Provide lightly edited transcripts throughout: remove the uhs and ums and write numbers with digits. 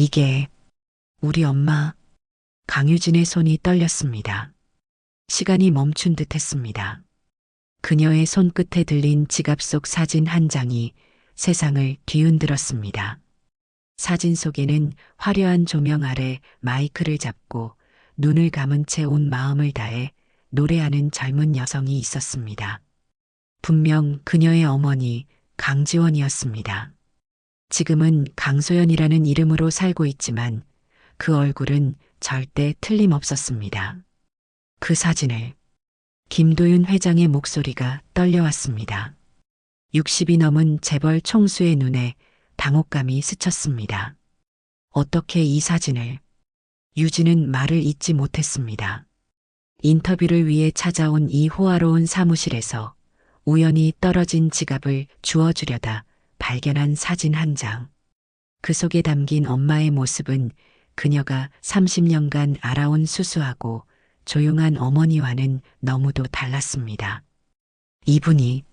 이게 우리 엄마. 강유진의 손이 떨렸습니다. 시간이 멈춘 듯 했습니다. 그녀의 손끝에 들린 지갑 속 사진 한 장이 세상을 뒤흔들었습니다. 사진 속에는 화려한 조명 아래 마이크를 잡고 눈을 감은 채 온 마음을 다해 노래하는 젊은 여성이 있었습니다. 분명 그녀의 어머니 강지원이었습니다. 지금은 강소연이라는 이름으로 살고 있지만 그 얼굴은 절대 틀림없었습니다. 그 사진을 김도윤 회장의 목소리가 떨려왔습니다. 60이 넘은 재벌 총수의 눈에 당혹감이 스쳤습니다. 어떻게 이 사진을? 유진은 말을 잇지 못했습니다. 인터뷰를 위해 찾아온 이 호화로운 사무실에서 우연히 떨어진 지갑을 주워주려다 발견한 사진 한 장. 그 속에 담긴 엄마의 모습은 그녀가 30년간 알아온 수수하고 조용한 어머니와는 너무도 달랐습니다. 이분이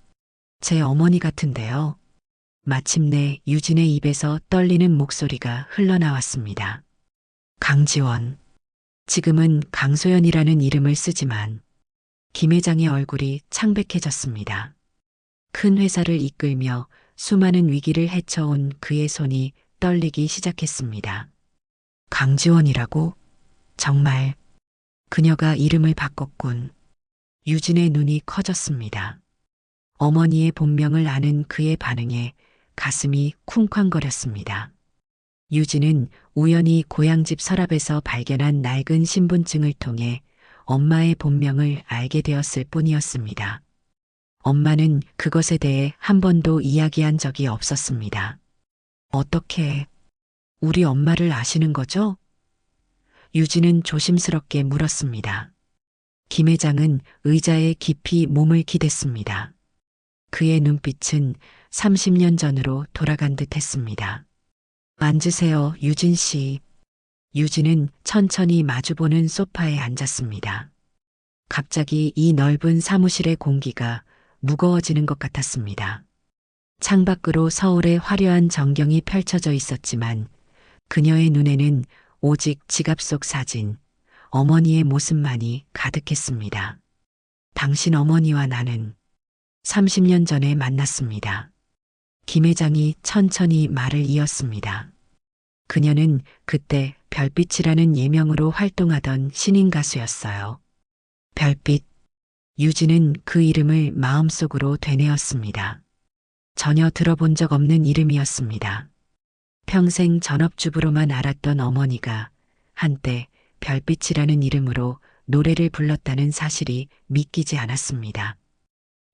제 어머니 같은데요. 마침내 유진의 입에서 떨리는 목소리가 흘러나왔습니다. 강지원. 지금은 강소연이라는 이름을 쓰지만 김 회장의 얼굴이 창백해졌습니다. 큰 회사를 이끌며 수많은 위기를 헤쳐온 그의 손이 떨리기 시작했습니다. 강지원이라고? 정말 그녀가 이름을 바꿨군. 유진의 눈이 커졌습니다. 어머니의 본명을 아는 그의 반응에 가슴이 쿵쾅거렸습니다. 유진은 우연히 고향집 서랍에서 발견한 낡은 신분증을 통해 엄마의 본명을 알게 되었을 뿐이었습니다. 엄마는 그것에 대해 한 번도 이야기한 적이 없었습니다. 어떻게 우리 엄마를 아시는 거죠? 유진은 조심스럽게 물었습니다. 김 회장은 의자에 깊이 몸을 기댔습니다. 그의 눈빛은 30년 전으로 돌아간 듯 했습니다. 앉으세요, 유진 씨. 유진은 천천히 마주보는 소파에 앉았습니다. 갑자기 이 넓은 사무실의 공기가 무거워지는 것 같았습니다. 창밖으로 서울의 화려한 전경이 펼쳐져 있었지만 그녀의 눈에는 오직 지갑 속 사진, 어머니의 모습만이 가득했습니다. 당신 어머니와 나는 30년 전에 만났습니다. 김 회장이 천천히 말을 이었습니다. 그녀는 그때 별빛이라는 예명으로 활동하던 신인 가수였어요. 별빛. 유진은 그 이름을 마음속으로 되뇌었습니다. 전혀 들어본 적 없는 이름이었습니다. 평생 전업주부로만 알았던 어머니가 한때 별빛이라는 이름으로 노래를 불렀다는 사실이 믿기지 않았습니다.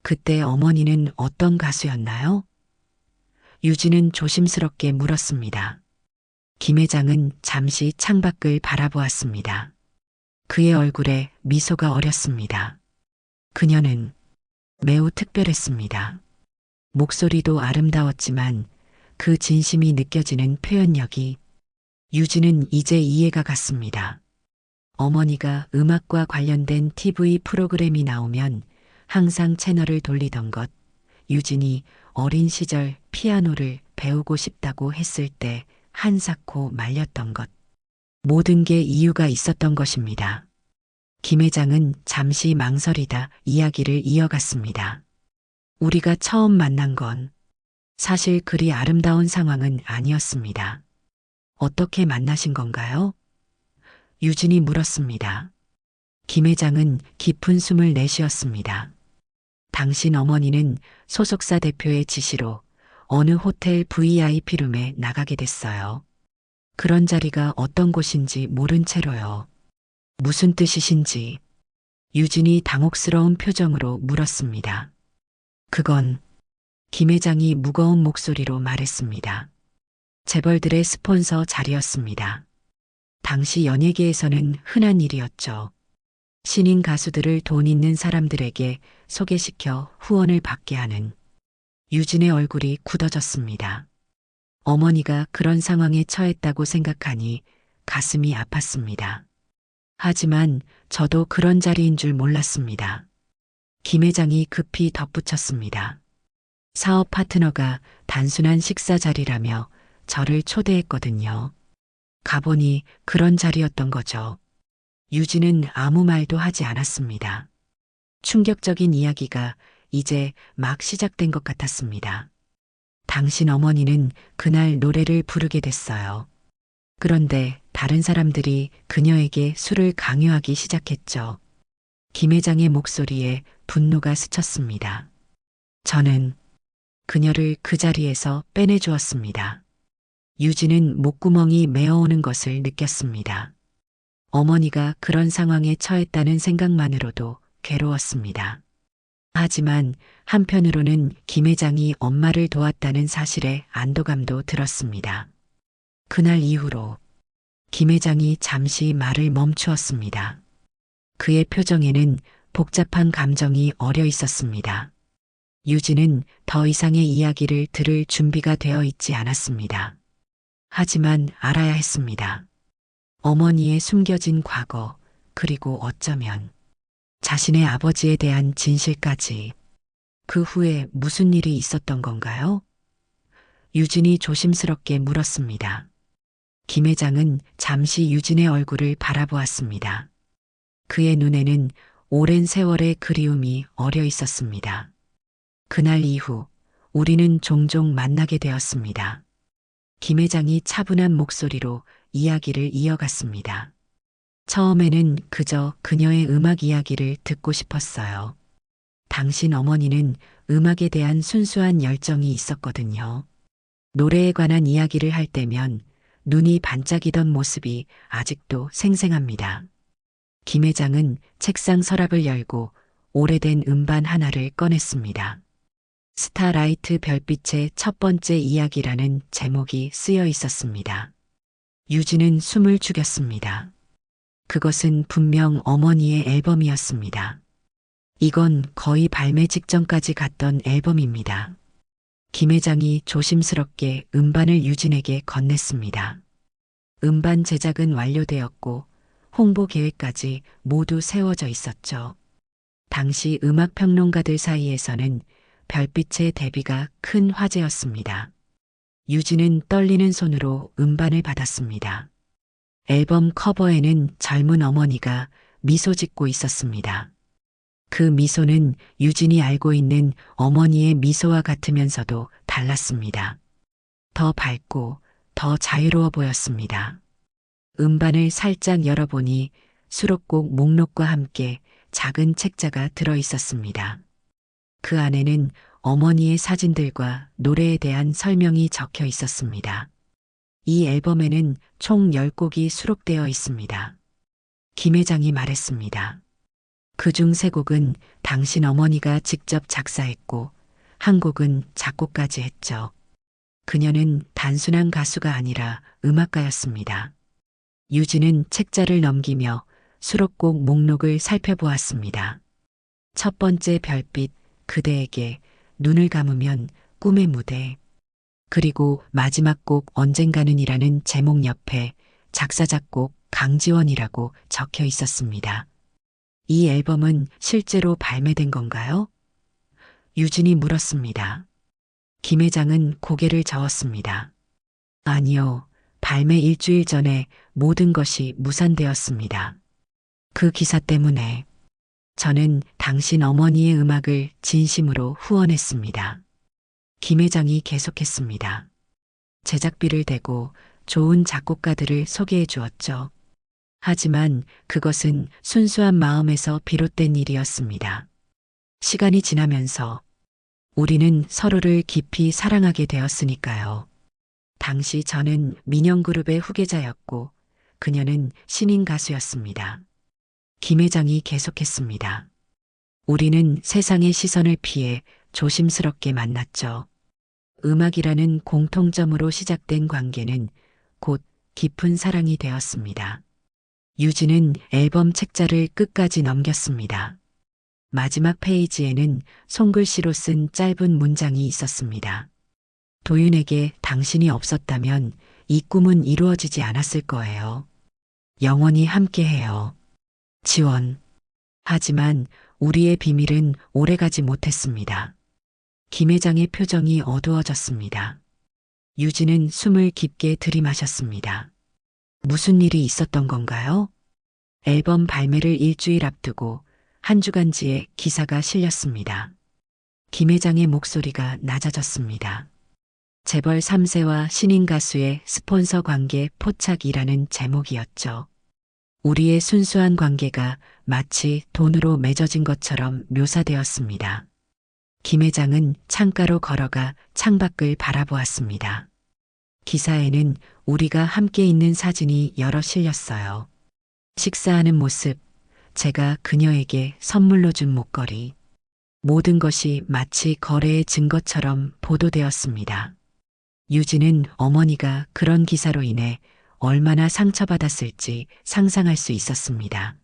그때 어머니는 어떤 가수였나요? 유진은 조심스럽게 물었습니다. 김 회장은 잠시 창밖을 바라보았습니다. 그의 얼굴에 미소가 어렸습니다. 그녀는 매우 특별했습니다. 목소리도 아름다웠지만 그 진심이 느껴지는 표현력이. 유진은 이제 이해가 갔습니다. 어머니가 음악과 관련된 TV 프로그램이 나오면 항상 채널을 돌리던 것, 유진이 어린 시절 피아노를 배우고 싶다고 했을 때 한사코 말렸던 것. 모든 게 이유가 있었던 것입니다. 김 회장은 잠시 망설이다 이야기를 이어갔습니다. 우리가 처음 만난 건 사실 그리 아름다운 상황은 아니었습니다. 어떻게 만나신 건가요? 유진이 물었습니다. 김 회장은 깊은 숨을 내쉬었습니다. 당신 어머니는 소속사 대표의 지시로 어느 호텔 VIP룸에 나가게 됐어요. 그런 자리가 어떤 곳인지 모른 채로요. 무슨 뜻이신지. 유진이 당혹스러운 표정으로 물었습니다. 그건 김 회장이 무거운 목소리로 말했습니다. 재벌들의 스폰서 자리였습니다. 당시 연예계에서는 흔한 일이었죠. 신인 가수들을 돈 있는 사람들에게 소개시켜 후원을 받게 하는. 유진의 얼굴이 굳어졌습니다. 어머니가 그런 상황에 처했다고 생각하니 가슴이 아팠습니다. 하지만 저도 그런 자리인 줄 몰랐습니다. 김 회장이 급히 덧붙였습니다. 사업 파트너가 단순한 식사 자리라며 저를 초대했거든요. 가보니 그런 자리였던 거죠. 유진은 아무 말도 하지 않았습니다. 충격적인 이야기가 이제 막 시작된 것 같았습니다. 당신 어머니는 그날 노래를 부르게 됐어요. 그런데 다른 사람들이 그녀에게 술을 강요하기 시작했죠. 김 회장의 목소리에 분노가 스쳤습니다. 저는 그녀를 그 자리에서 빼내주었습니다. 유진은 목구멍이 메어오는 것을 느꼈습니다. 어머니가 그런 상황에 처했다는 생각만으로도 괴로웠습니다. 하지만 한편으로는 김 회장이 엄마를 도왔다는 사실에 안도감도 들었습니다. 그날 이후로 김 회장이 잠시 말을 멈추었습니다. 그의 표정에는 복잡한 감정이 어려 있었습니다. 유진은 더 이상의 이야기를 들을 준비가 되어 있지 않았습니다. 하지만 알아야 했습니다. 어머니의 숨겨진 과거, 그리고 어쩌면 자신의 아버지에 대한 진실까지. 그 후에 무슨 일이 있었던 건가요? 유진이 조심스럽게 물었습니다. 김 회장은 잠시 유진의 얼굴을 바라보았습니다. 그의 눈에는 오랜 세월의 그리움이 어려 있었습니다. 그날 이후 우리는 종종 만나게 되었습니다. 김 회장이 차분한 목소리로 이야기를 이어갔습니다. 처음에는 그저 그녀의 음악 이야기를 듣고 싶었어요. 당신 어머니는 음악에 대한 순수한 열정이 있었거든요. 노래에 관한 이야기를 할 때면 눈이 반짝이던 모습이 아직도 생생합니다. 김 회장은 책상 서랍을 열고 오래된 음반 하나를 꺼냈습니다. 스타라이트 별빛의 첫 번째 이야기라는 제목이 쓰여 있었습니다. 유진은 숨을 죽였습니다. 그것은 분명 어머니의 앨범이었습니다. 이건 거의 발매 직전까지 갔던 앨범입니다. 김 회장이 조심스럽게 음반을 유진에게 건넸습니다. 음반 제작은 완료되었고 홍보 계획까지 모두 세워져 있었죠. 당시 음악 평론가들 사이에서는 별빛의 데뷔가 큰 화제였습니다. 유진은 떨리는 손으로 음반을 받았습니다. 앨범 커버에는 젊은 어머니가 미소 짓고 있었습니다. 그 미소는 유진이 알고 있는 어머니의 미소와 같으면서도 달랐습니다. 더 밝고 더 자유로워 보였습니다. 음반을 살짝 열어보니 수록곡 목록과 함께 작은 책자가 들어 있었습니다. 그 안에는 어머니의 사진들과 노래에 대한 설명이 적혀 있었습니다. 이 앨범에는 총 10곡이 수록되어 있습니다. 김 회장이 말했습니다. 그중 3곡은 당신 어머니가 직접 작사했고 한 곡은 작곡까지 했죠. 그녀는 단순한 가수가 아니라 음악가였습니다. 유진은 책자를 넘기며 수록곡 목록을 살펴보았습니다. 첫 번째 별빛, 그대에게, 눈을 감으면, 꿈의 무대, 그리고 마지막 곡 언젠가는이라는 제목 옆에 작사 작곡 강지원이라고 적혀 있었습니다. 이 앨범은 실제로 발매된 건가요? 유진이 물었습니다. 김 회장은 고개를 저었습니다. 아니요, 발매 일주일 전에 모든 것이 무산되었습니다. 그 기사 때문에 저는 당신 어머니의 음악을 진심으로 후원했습니다. 김 회장이 계속했습니다. 제작비를 대고 좋은 작곡가들을 소개해 주었죠. 하지만 그것은 순수한 마음에서 비롯된 일이었습니다. 시간이 지나면서 우리는 서로를 깊이 사랑하게 되었으니까요. 당시 저는 민영그룹의 후계자였고 그녀는 신인 가수였습니다. 김 회장이 계속했습니다. 우리는 세상의 시선을 피해 조심스럽게 만났죠. 음악이라는 공통점으로 시작된 관계는 곧 깊은 사랑이 되었습니다. 유진은 앨범 책자를 끝까지 넘겼습니다. 마지막 페이지에는 손글씨로 쓴 짧은 문장이 있었습니다. 도윤에게 당신이 없었다면 이 꿈은 이루어지지 않았을 거예요. 영원히 함께해요. 지원. 하지만 우리의 비밀은 오래가지 못했습니다. 김 회장의 표정이 어두워졌습니다. 유진은 숨을 깊게 들이마셨습니다. 무슨 일이 있었던 건가요? 앨범 발매를 일주일 앞두고 한 주간지에 기사가 실렸습니다. 김 회장의 목소리가 낮아졌습니다. 재벌 3세와 신인 가수의 스폰서 관계 포착이라는 제목이었죠. 우리의 순수한 관계가 마치 돈으로 맺어진 것처럼 묘사되었습니다. 김 회장은 창가로 걸어가 창밖을 바라보았습니다. 기사에는 우리가 함께 있는 사진이 여러 실렸어요. 식사하는 모습, 제가 그녀에게 선물로 준 목걸이, 모든 것이 마치 거래의 증거처럼 보도되었습니다. 유진은 어머니가 그런 기사로 인해 얼마나 상처받았을지 상상할 수 있었습니다.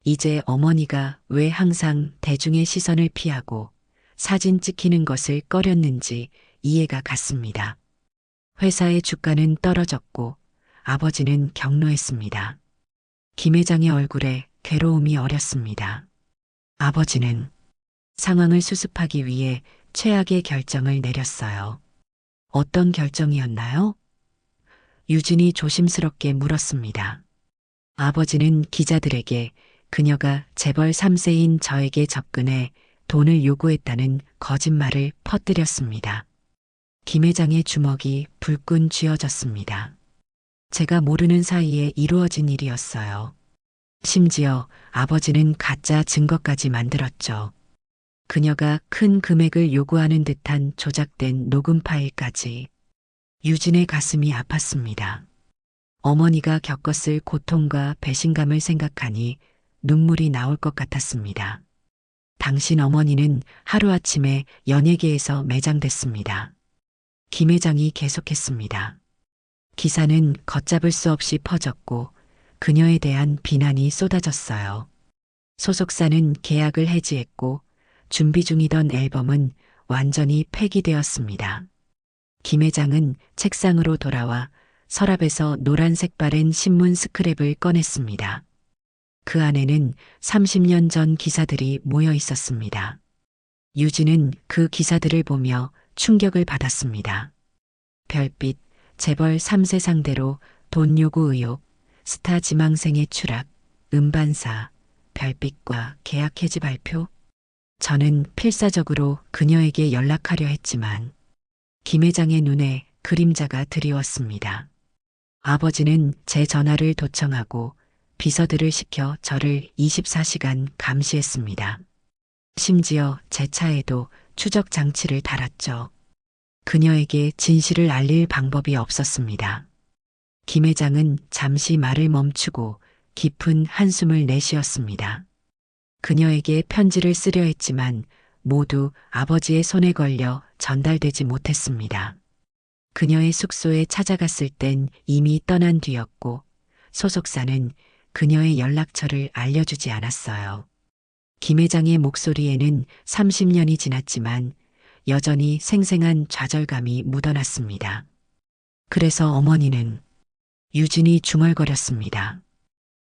이제 어머니가 왜 항상 대중의 시선을 피하고 사진 찍히는 것을 꺼렸는지 이해가 갔습니다. 회사의 주가는 떨어졌고 아버지는 격노했습니다. 김 회장의 얼굴에 괴로움이 어렸습니다. 아버지는 상황을 수습하기 위해 최악의 결정을 내렸어요. 어떤 결정이었나요? 유진이 조심스럽게 물었습니다. 아버지는 기자들에게 그녀가 재벌 3세인 저에게 접근해 돈을 요구했다는 거짓말을 퍼뜨렸습니다. 김 회장의 주먹이 불끈 쥐어졌습니다. 제가 모르는 사이에 이루어진 일이었어요. 심지어 아버지는 가짜 증거까지 만들었죠. 그녀가 큰 금액을 요구하는 듯한 조작된 녹음 파일까지. 유진의 가슴이 아팠습니다. 어머니가 겪었을 고통과 배신감을 생각하니 눈물이 나올 것 같았습니다. 당신 어머니는 하루아침에 연예계에서 매장됐습니다. 김 회장이 계속했습니다. 기사는 걷잡을 수 없이 퍼졌고 그녀에 대한 비난이 쏟아졌어요. 소속사는 계약을 해지했고 준비 중이던 앨범은 완전히 폐기되었습니다. 김 회장은 책상으로 돌아와 서랍에서 노란색 바랜 신문 스크랩을 꺼냈습니다. 그 안에는 30년 전 기사들이 모여 있었습니다. 유진은 그 기사들을 보며 충격을 받았습니다. 별빛, 재벌 3세 상대로 돈 요구 의혹, 스타 지망생의 추락, 음반사, 별빛과 계약 해지 발표. 저는 필사적으로 그녀에게 연락하려 했지만 김 회장의 눈에 그림자가 드리웠습니다. 아버지는 제 전화를 도청하고 비서들을 시켜 저를 24시간 감시했습니다. 심지어 제 차에도 추적 장치를 달았죠. 그녀에게 진실을 알릴 방법이 없었습니다. 김 회장은 잠시 말을 멈추고 깊은 한숨을 내쉬었습니다. 그녀에게 편지를 쓰려 했지만 모두 아버지의 손에 걸려 전달되지 못했습니다. 그녀의 숙소에 찾아갔을 땐 이미 떠난 뒤였고 소속사는 그녀의 연락처를 알려주지 않았어요. 김 회장의 목소리에는 30년이 지났지만 여전히 생생한 좌절감이 묻어났습니다. 그래서 어머니는 유진이 중얼거렸습니다.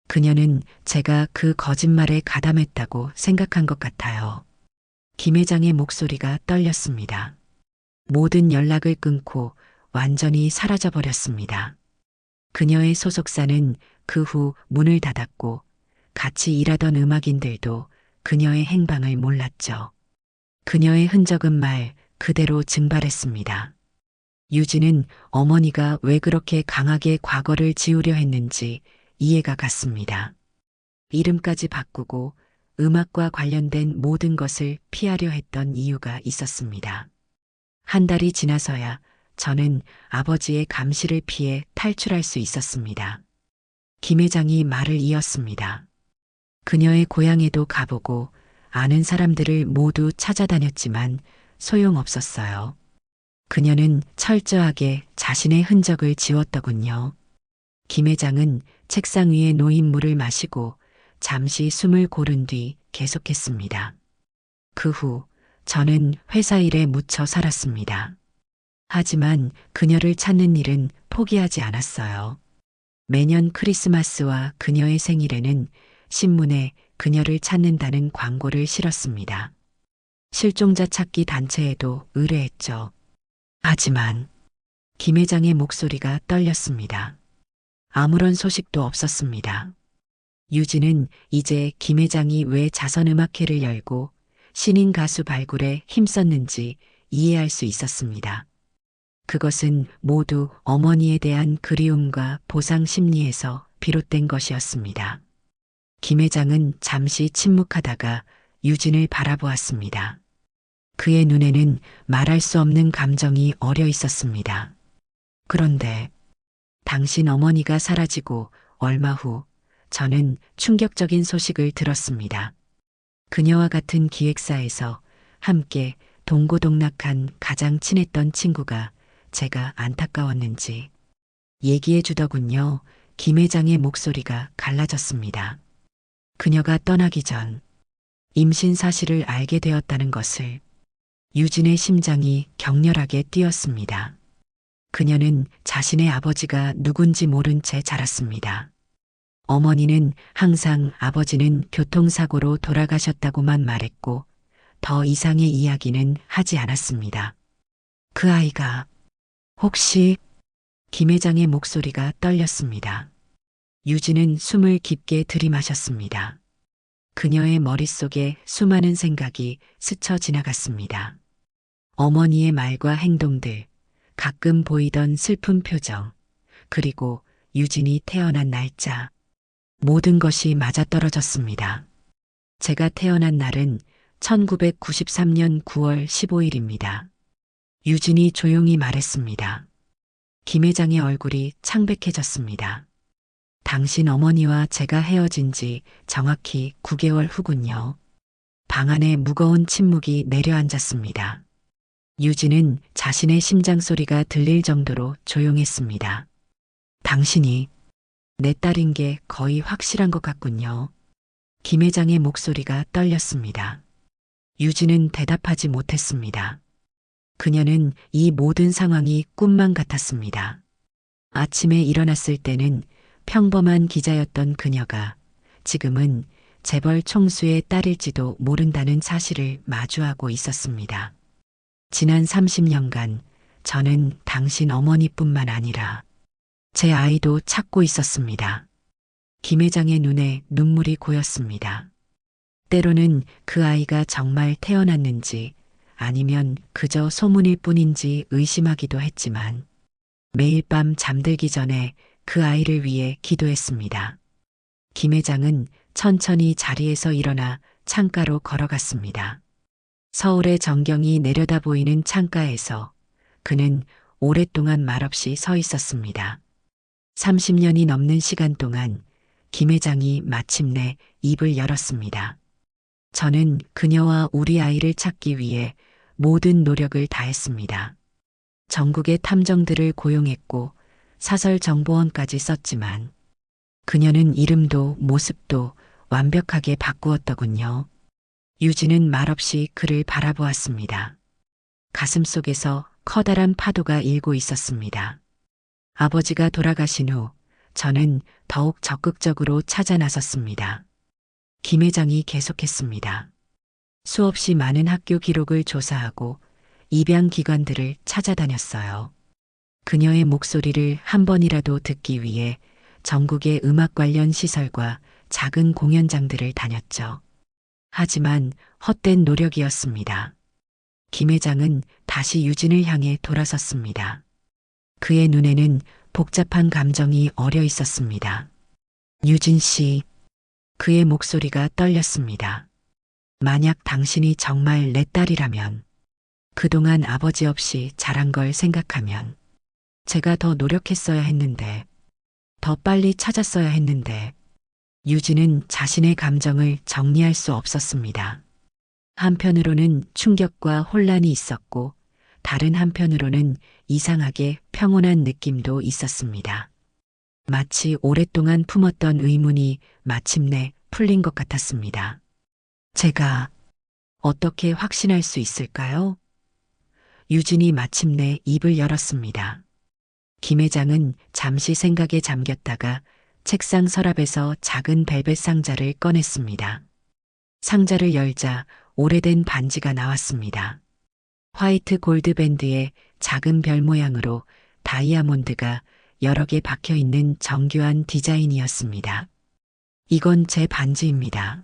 그녀는 제가 그 거짓말에 가담했다고 생각한 것 같아요. 김 회장의 목소리가 떨렸습니다. 모든 연락을 끊고 완전히 사라져버렸습니다. 그녀의 소속사는 그 후 문을 닫았고 같이 일하던 음악인들도 그녀의 행방을 몰랐죠. 그녀의 흔적은 말 그대로 증발했습니다. 유진은 어머니가 왜 그렇게 강하게 과거를 지우려 했는지 이해가 갔습니다. 이름까지 바꾸고 음악과 관련된 모든 것을 피하려 했던 이유가 있었습니다. 한 달이 지나서야 저는 아버지의 감시를 피해 탈출할 수 있었습니다. 김 회장이 말을 이었습니다. 그녀의 고향에도 가보고 아는 사람들을 모두 찾아다녔지만 소용없었어요. 그녀는 철저하게 자신의 흔적을 지웠더군요. 김 회장은 책상 위에 놓인 물을 마시고 잠시 숨을 고른 뒤 계속했습니다. 그 후 저는 회사 일에 묻혀 살았습니다. 하지만 그녀를 찾는 일은 포기하지 않았어요. 매년 크리스마스와 그녀의 생일에는 신문에 그녀를 찾는다는 광고를 실었습니다. 실종자 찾기 단체에도 의뢰했죠. 하지만 김 회장의 목소리가 떨렸습니다. 아무런 소식도 없었습니다. 유진은 이제 김 회장이 왜 자선음악회를 열고 신인 가수 발굴에 힘썼는지 이해할 수 있었습니다. 그것은 모두 어머니에 대한 그리움과 보상 심리에서 비롯된 것이었습니다. 김 회장은 잠시 침묵하다가 유진을 바라보았습니다. 그의 눈에는 말할 수 없는 감정이 어려 있었습니다. 그런데 당신 어머니가 사라지고 얼마 후 저는 충격적인 소식을 들었습니다. 그녀와 같은 기획사에서 함께 동고동락한 가장 친했던 친구가 제가 안타까웠는지 얘기해 주더군요. 김 회장의 목소리가 갈라졌습니다. 그녀가 떠나기 전 임신 사실을 알게 되었다는 것을. 유진의 심장이 격렬하게 뛰었습니다. 그녀는 자신의 아버지가 누군지 모른 채 자랐습니다. 어머니는 항상 아버지는 교통사고로 돌아가셨다고만 말했고 더 이상의 이야기는 하지 않았습니다. 그 아이가 혹시 김 회장의 목소리가 떨렸습니다. 유진은 숨을 깊게 들이마셨습니다. 그녀의 머릿속에 수많은 생각이 스쳐 지나갔습니다. 어머니의 말과 행동들, 가끔 보이던 슬픈 표정, 그리고 유진이 태어난 날짜. 모든 것이 맞아떨어졌습니다. 제가 태어난 날은 1993년 9월 15일입니다. 유진이 조용히 말했습니다. 김 회장의 얼굴이 창백해졌습니다. 당신 어머니와 제가 헤어진 지 정확히 9개월 후군요. 방 안에 무거운 침묵이 내려앉았습니다. 유진은 자신의 심장 소리가 들릴 정도로 조용했습니다. 당신이 내 딸인 게 거의 확실한 것 같군요. 김 회장의 목소리가 떨렸습니다. 유진은 대답하지 못했습니다. 그녀는 이 모든 상황이 꿈만 같았습니다. 아침에 일어났을 때는 평범한 기자였던 그녀가 지금은 재벌 총수의 딸일지도 모른다는 사실을 마주하고 있었습니다. 지난 30년간 저는 당신 어머니뿐만 아니라 제 아이도 찾고 있었습니다. 김 회장의 눈에 눈물이 고였습니다. 때로는 그 아이가 정말 태어났는지 아니면 그저 소문일 뿐인지 의심하기도 했지만 매일 밤 잠들기 전에 그 아이를 위해 기도했습니다. 김 회장은 천천히 자리에서 일어나 창가로 걸어갔습니다. 서울의 전경이 내려다 보이는 창가에서 그는 오랫동안 말없이 서 있었습니다. 30년이 넘는 시간 동안 김 회장이 마침내 입을 열었습니다. 저는 그녀와 우리 아이를 찾기 위해 모든 노력을 다했습니다. 전국의 탐정들을 고용했고 사설정보원까지 썼지만 그녀는 이름도 모습도 완벽하게 바꾸었더군요. 유진은 말없이 그를 바라보았습니다. 가슴속에서 커다란 파도가 일고 있었습니다. 아버지가 돌아가신 후 저는 더욱 적극적으로 찾아 나섰습니다. 김 회장이 계속했습니다. 수없이 많은 학교 기록을 조사하고 입양 기관들을 찾아다녔어요. 그녀의 목소리를 한 번이라도 듣기 위해 전국의 음악 관련 시설과 작은 공연장들을 다녔죠. 하지만 헛된 노력이었습니다. 김 회장은 다시 유진을 향해 돌아섰습니다. 그의 눈에는 복잡한 감정이 어려 있었습니다. 유진 씨, 그의 목소리가 떨렸습니다. 만약 당신이 정말 내 딸이라면, 그동안 아버지 없이 자란 걸 생각하면, 제가 더 노력했어야 했는데, 더 빨리 찾았어야 했는데, 유진은 자신의 감정을 정리할 수 없었습니다. 한편으로는 충격과 혼란이 있었고, 다른 한편으로는 이상하게 평온한 느낌도 있었습니다. 마치 오랫동안 품었던 의문이 마침내 풀린 것 같았습니다. 제가 어떻게 확신할 수 있을까요? 유진이 마침내 입을 열었습니다. 김 회장은 잠시 생각에 잠겼다가 책상 서랍에서 작은 벨벳 상자를 꺼냈습니다. 상자를 열자 오래된 반지가 나왔습니다. 화이트 골드 밴드의 작은 별 모양으로 다이아몬드가 여러 개 박혀 있는 정교한 디자인이었습니다. 이건 제 반지입니다.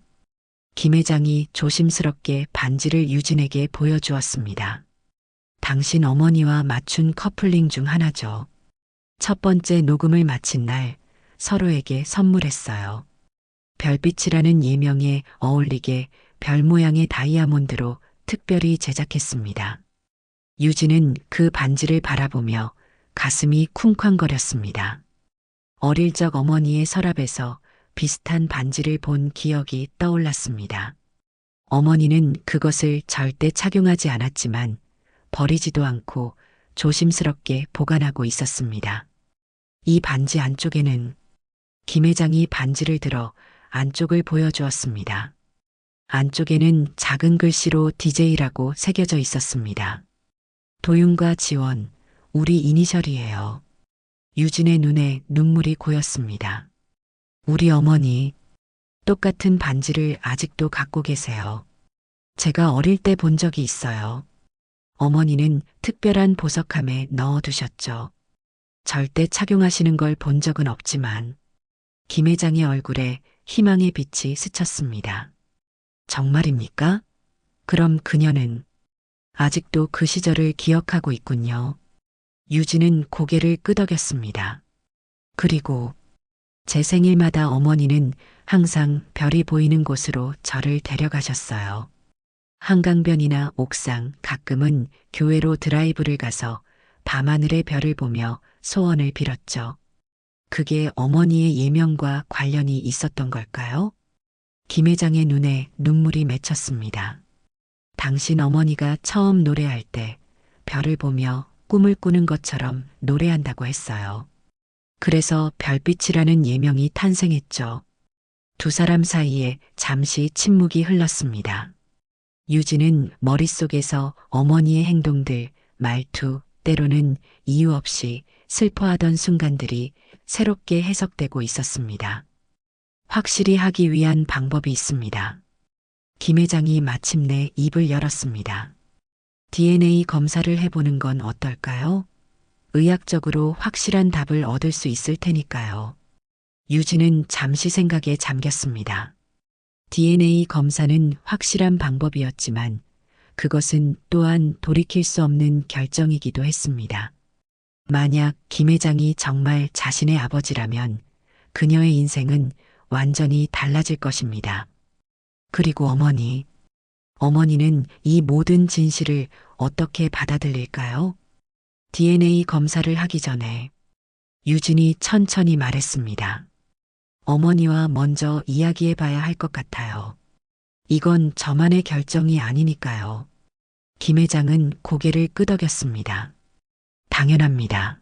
김 회장이 조심스럽게 반지를 유진에게 보여주었습니다. 당신 어머니와 맞춘 커플링 중 하나죠. 첫 번째 녹음을 마친 날 서로에게 선물했어요. 별빛이라는 예명에 어울리게 별 모양의 다이아몬드로 특별히 제작했습니다. 유진은 그 반지를 바라보며 가슴이 쿵쾅거렸습니다. 어릴 적 어머니의 서랍에서 비슷한 반지를 본 기억이 떠올랐습니다. 어머니는 그것을 절대 착용하지 않았지만 버리지도 않고 조심스럽게 보관하고 있었습니다. 이 반지 안쪽에는 김 회장이 반지를 들어 안쪽을 보여주었습니다. 안쪽에는 작은 글씨로 DJ라고 새겨져 있었습니다. 도윤과 지원, 우리 이니셜이에요. 유진의 눈에 눈물이 고였습니다. 우리 어머니, 똑같은 반지를 아직도 갖고 계세요. 제가 어릴 때 본 적이 있어요. 어머니는 특별한 보석함에 넣어두셨죠. 절대 착용하시는 걸 본 적은 없지만 김 회장의 얼굴에 희망의 빛이 스쳤습니다. 정말입니까? 그럼 그녀는 아직도 그 시절을 기억하고 있군요. 유진은 고개를 끄덕였습니다. 그리고 제 생일마다 어머니는 항상 별이 보이는 곳으로 저를 데려가셨어요. 한강변이나 옥상, 가끔은 교회로 드라이브를 가서 밤하늘의 별을 보며 소원을 빌었죠. 그게 어머니의 예명과 관련이 있었던 걸까요? 김 회장의 눈에 눈물이 맺혔습니다. 당신 어머니가 처음 노래할 때 별을 보며 꿈을 꾸는 것처럼 노래한다고 했어요. 그래서 별빛이라는 예명이 탄생했죠. 두 사람 사이에 잠시 침묵이 흘렀습니다. 유진은 머릿속에서 어머니의 행동들, 말투, 때로는 이유 없이 슬퍼하던 순간들이 새롭게 해석되고 있었습니다. 확실히 하기 위한 방법이 있습니다. 김 회장이 마침내 입을 열었습니다. DNA 검사를 해보는 건 어떨까요? 의학적으로 확실한 답을 얻을 수 있을 테니까요. 유진은 잠시 생각에 잠겼습니다. DNA 검사는 확실한 방법이었지만 그것은 또한 돌이킬 수 없는 결정이기도 했습니다. 만약 김 회장이 정말 자신의 아버지라면 그녀의 인생은 완전히 달라질 것입니다. 그리고 어머니는 이 모든 진실을 어떻게 받아들일까요? DNA 검사를 하기 전에 유진이 천천히 말했습니다. 어머니와 먼저 이야기해 봐야 할 것 같아요. 이건 저만의 결정이 아니니까요. 김 회장은 고개를 끄덕였습니다. 당연합니다.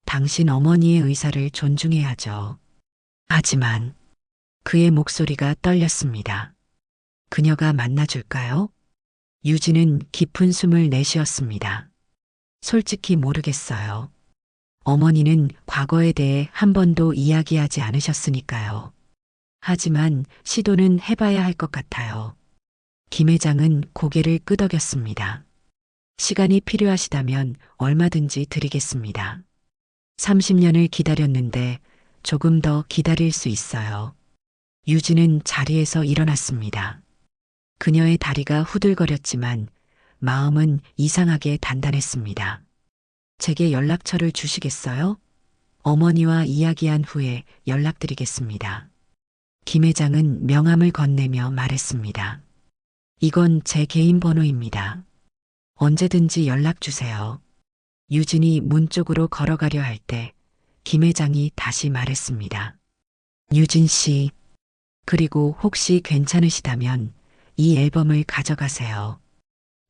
당신 어머니의 의사를 존중해야죠. 하지만 그의 목소리가 떨렸습니다. 그녀가 만나줄까요? 유진은 깊은 숨을 내쉬었습니다. 솔직히 모르겠어요. 어머니는 과거에 대해 한 번도 이야기하지 않으셨으니까요. 하지만 시도는 해봐야 할 것 같아요. 김 회장은 고개를 끄덕였습니다. 시간이 필요하시다면 얼마든지 드리겠습니다. 30년을 기다렸는데 조금 더 기다릴 수 있어요. 유진은 자리에서 일어났습니다. 그녀의 다리가 후들거렸지만 마음은 이상하게 단단했습니다. 제게 연락처를 주시겠어요? 어머니와 이야기한 후에 연락드리겠습니다. 김 회장은 명함을 건네며 말했습니다. 이건 제 개인 번호입니다. 언제든지 연락 주세요. 유진이 문 쪽으로 걸어가려 할 때 김 회장이 다시 말했습니다. 유진 씨, 그리고 혹시 괜찮으시다면 이 앨범을 가져가세요.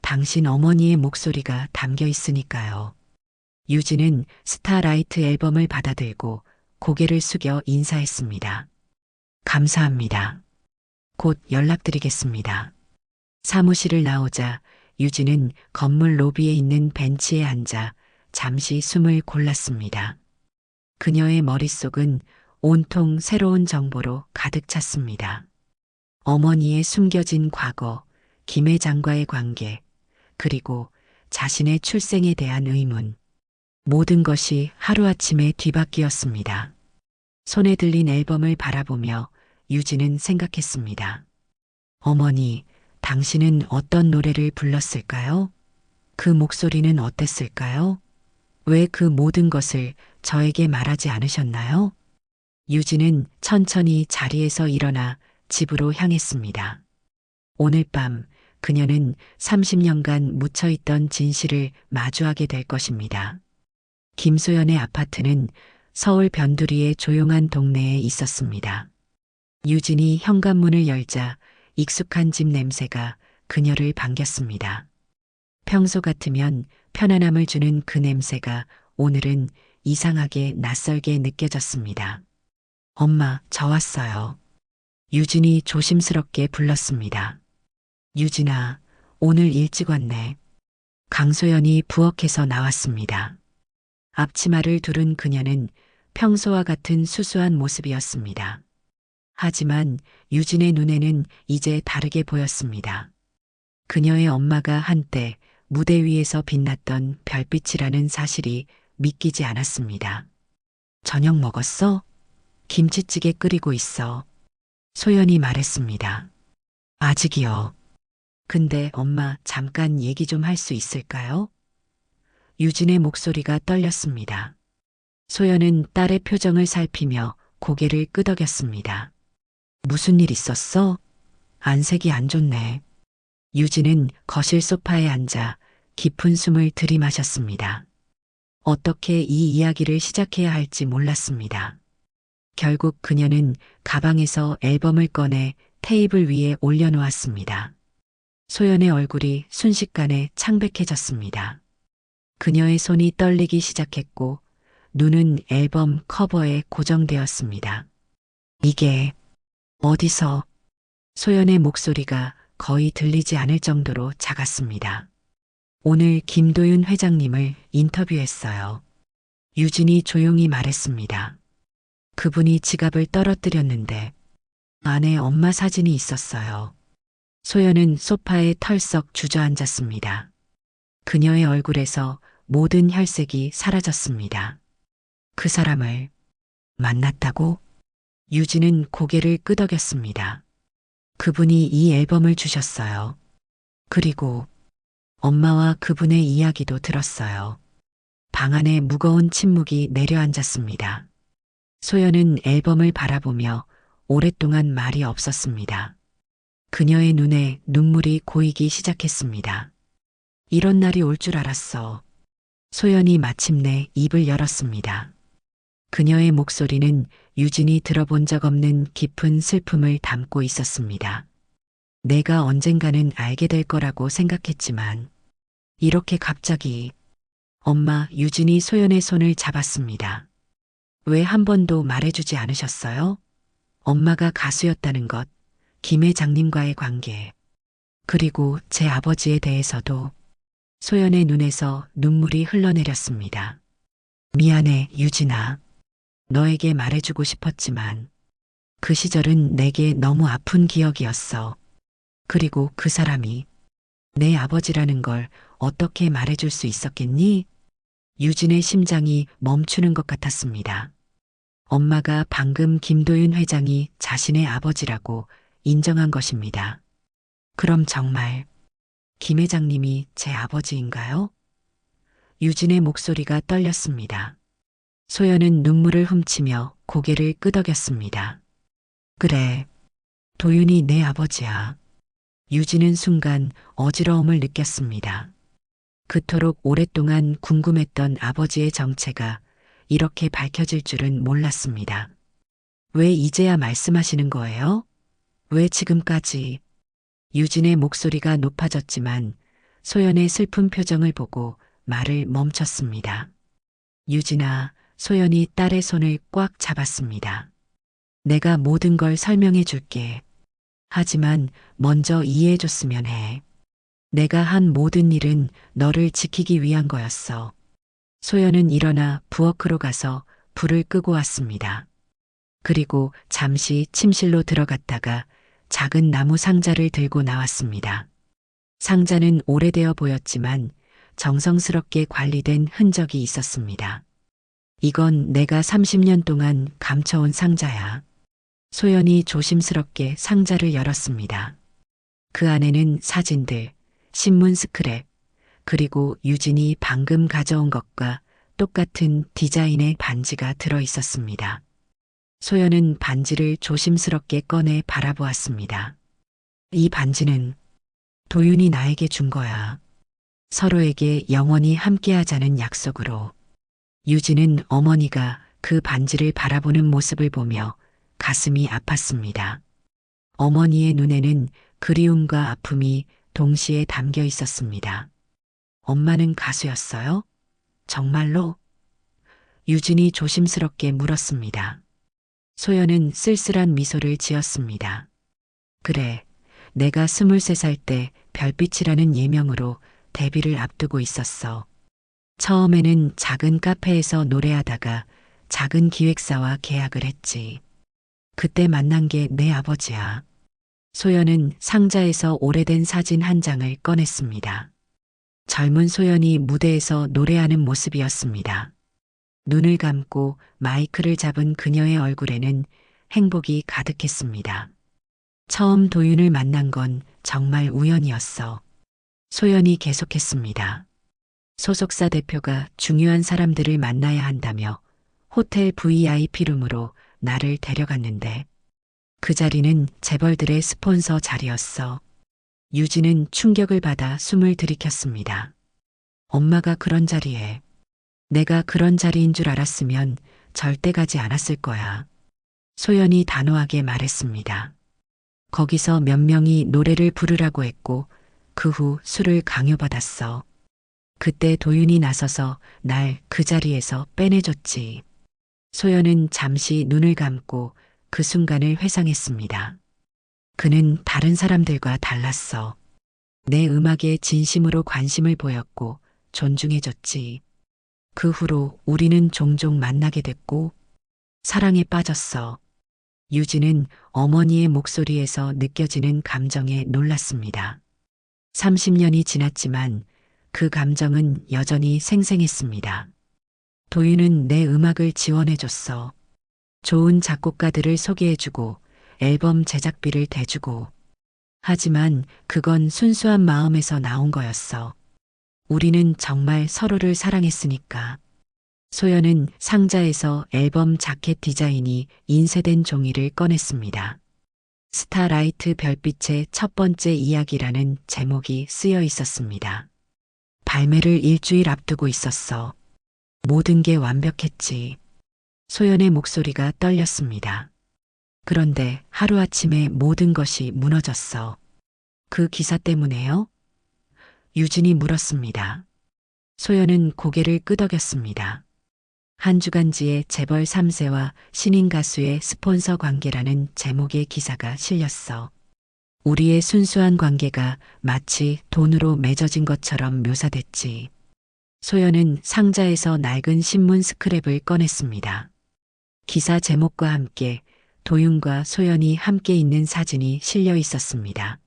당신 어머니의 목소리가 담겨 있으니까요. 유진은 스타라이트 앨범을 받아들고 고개를 숙여 인사했습니다. 감사합니다. 곧 연락드리겠습니다. 사무실을 나오자 유진은 건물 로비에 있는 벤치에 앉아 잠시 숨을 골랐습니다. 그녀의 머릿속은 온통 새로운 정보로 가득 찼습니다. 어머니의 숨겨진 과거, 김 회장과의 관계, 그리고 자신의 출생에 대한 의문. 모든 것이 하루아침에 뒤바뀌었습니다. 손에 들린 앨범을 바라보며 유진은 생각했습니다. 어머니, 당신은 어떤 노래를 불렀을까요? 그 목소리는 어땠을까요? 왜 그 모든 것을 저에게 말하지 않으셨나요? 유진은 천천히 자리에서 일어나 집으로 향했습니다. 오늘 밤 그녀는 30년간 묻혀있던 진실을 마주하게 될 것입니다. 김소연의 아파트는 서울 변두리의 조용한 동네에 있었습니다. 유진이 현관문을 열자 익숙한 집 냄새가 그녀를 반겼습니다. 평소 같으면 편안함을 주는 그 냄새가 오늘은 이상하게 낯설게 느껴졌습니다. 엄마, 저 왔어요. 유진이 조심스럽게 불렀습니다. 유진아, 오늘 일찍 왔네. 강소연이 부엌에서 나왔습니다. 앞치마를 두른 그녀는 평소와 같은 수수한 모습이었습니다. 하지만 유진의 눈에는 이제 다르게 보였습니다. 그녀의 엄마가 한때 무대 위에서 빛났던 별빛이라는 사실이 믿기지 않았습니다. 저녁 먹었어? 김치찌개 끓이고 있어. 소연이 말했습니다. 아직이요. 근데 엄마 잠깐 얘기 좀 할 수 있을까요? 유진의 목소리가 떨렸습니다. 소연은 딸의 표정을 살피며 고개를 끄덕였습니다. 무슨 일 있었어? 안색이 안 좋네. 유진은 거실 소파에 앉아 깊은 숨을 들이마셨습니다. 어떻게 이 이야기를 시작해야 할지 몰랐습니다. 결국 그녀는 가방에서 앨범을 꺼내 테이블 위에 올려놓았습니다. 소연의 얼굴이 순식간에 창백해졌습니다. 그녀의 손이 떨리기 시작했고 눈은 앨범 커버에 고정되었습니다. 이게 어디서? 소연의 목소리가 거의 들리지 않을 정도로 작았습니다. 오늘 김도윤 회장님을 인터뷰했어요. 유진이 조용히 말했습니다. 그분이 지갑을 떨어뜨렸는데 안에 엄마 사진이 있었어요. 소연은 소파에 털썩 주저앉았습니다. 그녀의 얼굴에서 모든 혈색이 사라졌습니다. 그 사람을 만났다고? 유진은 고개를 끄덕였습니다. 그분이 이 앨범을 주셨어요. 그리고 엄마와 그분의 이야기도 들었어요. 방 안에 무거운 침묵이 내려앉았습니다. 소연은 앨범을 바라보며 오랫동안 말이 없었습니다. 그녀의 눈에 눈물이 고이기 시작했습니다. 이런 날이 올 줄 알았어. 소연이 마침내 입을 열었습니다. 그녀의 목소리는 유진이 들어본 적 없는 깊은 슬픔을 담고 있었습니다. 내가 언젠가는 알게 될 거라고 생각했지만 이렇게 갑자기. 엄마, 유진이 소연의 손을 잡았습니다. 왜 한 번도 말해주지 않으셨어요? 엄마가 가수였다는 것, 김 회장님과의 관계, 그리고 제 아버지에 대해서도. 소연의 눈에서 눈물이 흘러내렸습니다. 미안해, 유진아. 너에게 말해주고 싶었지만 그 시절은 내게 너무 아픈 기억이었어. 그리고 그 사람이 내 아버지라는 걸 어떻게 말해줄 수 있었겠니? 유진의 심장이 멈추는 것 같았습니다. 엄마가 방금 김도윤 회장이 자신의 아버지라고 인정한 것입니다. 그럼 정말 김 회장님이 제 아버지인가요? 유진의 목소리가 떨렸습니다. 소연은 눈물을 훔치며 고개를 끄덕였습니다. 그래, 도윤이 내 아버지야. 유진은 순간 어지러움을 느꼈습니다. 그토록 오랫동안 궁금했던 아버지의 정체가 이렇게 밝혀질 줄은 몰랐습니다. 왜 이제야 말씀하시는 거예요? 왜 지금까지? 유진의 목소리가 높아졌지만 소연의 슬픈 표정을 보고 말을 멈췄습니다. 유진아, 소연이 딸의 손을 꽉 잡았습니다. 내가 모든 걸 설명해 줄게. 하지만 먼저 이해해 줬으면 해. 내가 한 모든 일은 너를 지키기 위한 거였어. 소연은 일어나 부엌으로 가서 불을 끄고 왔습니다. 그리고 잠시 침실로 들어갔다가 작은 나무 상자를 들고 나왔습니다. 상자는 오래되어 보였지만 정성스럽게 관리된 흔적이 있었습니다. 이건 내가 30년 동안 감춰온 상자야. 소연이 조심스럽게 상자를 열었습니다. 그 안에는 사진들, 신문 스크랩, 그리고 유진이 방금 가져온 것과 똑같은 디자인의 반지가 들어 있었습니다. 소연은 반지를 조심스럽게 꺼내 바라보았습니다. 이 반지는 도윤이 나에게 준 거야. 서로에게 영원히 함께하자는 약속으로. 유진은 어머니가 그 반지를 바라보는 모습을 보며 가슴이 아팠습니다. 어머니의 눈에는 그리움과 아픔이 동시에 담겨 있었습니다. 엄마는 가수였어요? 정말로? 유진이 조심스럽게 물었습니다. 소연은 쓸쓸한 미소를 지었습니다. 그래, 내가 23살 때 별빛이라는 예명으로 데뷔를 앞두고 있었어. 처음에는 작은 카페에서 노래하다가 작은 기획사와 계약을 했지. 그때 만난 게 내 아버지야. 소연은 상자에서 오래된 사진 한 장을 꺼냈습니다. 젊은 소연이 무대에서 노래하는 모습이었습니다. 눈을 감고 마이크를 잡은 그녀의 얼굴에는 행복이 가득했습니다. 처음 도윤을 만난 건 정말 우연이었어. 소연이 계속했습니다. 소속사 대표가 중요한 사람들을 만나야 한다며 호텔 VIP룸으로 나를 데려갔는데 그 자리는 재벌들의 스폰서 자리였어. 유진은 충격을 받아 숨을 들이켰습니다. 엄마가 그런 자리에, 내가 그런 자리인 줄 알았으면 절대 가지 않았을 거야. 소연이 단호하게 말했습니다. 거기서 몇 명이 노래를 부르라고 했고 그 후 술을 강요받았어. 그때 도윤이 나서서 날 그 자리에서 빼내줬지. 소연은 잠시 눈을 감고 그 순간을 회상했습니다. 그는 다른 사람들과 달랐어. 내 음악에 진심으로 관심을 보였고 존중해줬지. 그 후로 우리는 종종 만나게 됐고 사랑에 빠졌어. 유진은 어머니의 목소리에서 느껴지는 감정에 놀랐습니다. 30년이 지났지만 그 감정은 여전히 생생했습니다. 도윤은 내 음악을 지원해줬어. 좋은 작곡가들을 소개해주고 앨범 제작비를 대주고. 하지만 그건 순수한 마음에서 나온 거였어. 우리는 정말 서로를 사랑했으니까. 소연은 상자에서 앨범 자켓 디자인이 인쇄된 종이를 꺼냈습니다. 스타라이트 별빛의 첫 번째 이야기라는 제목이 쓰여 있었습니다. 발매를 일주일 앞두고 있었어. 모든 게 완벽했지. 소연의 목소리가 떨렸습니다. 그런데 하루아침에 모든 것이 무너졌어. 그 기사 때문에요? 유진이 물었습니다. 소연은 고개를 끄덕였습니다. 한 주간지에 재벌 3세와 신인 가수의 스폰서 관계라는 제목의 기사가 실렸어. 우리의 순수한 관계가 마치 돈으로 맺어진 것처럼 묘사됐지. 소연은 상자에서 낡은 신문 스크랩을 꺼냈습니다. 기사 제목과 함께 도윤과 소연이 함께 있는 사진이 실려 있었습니다.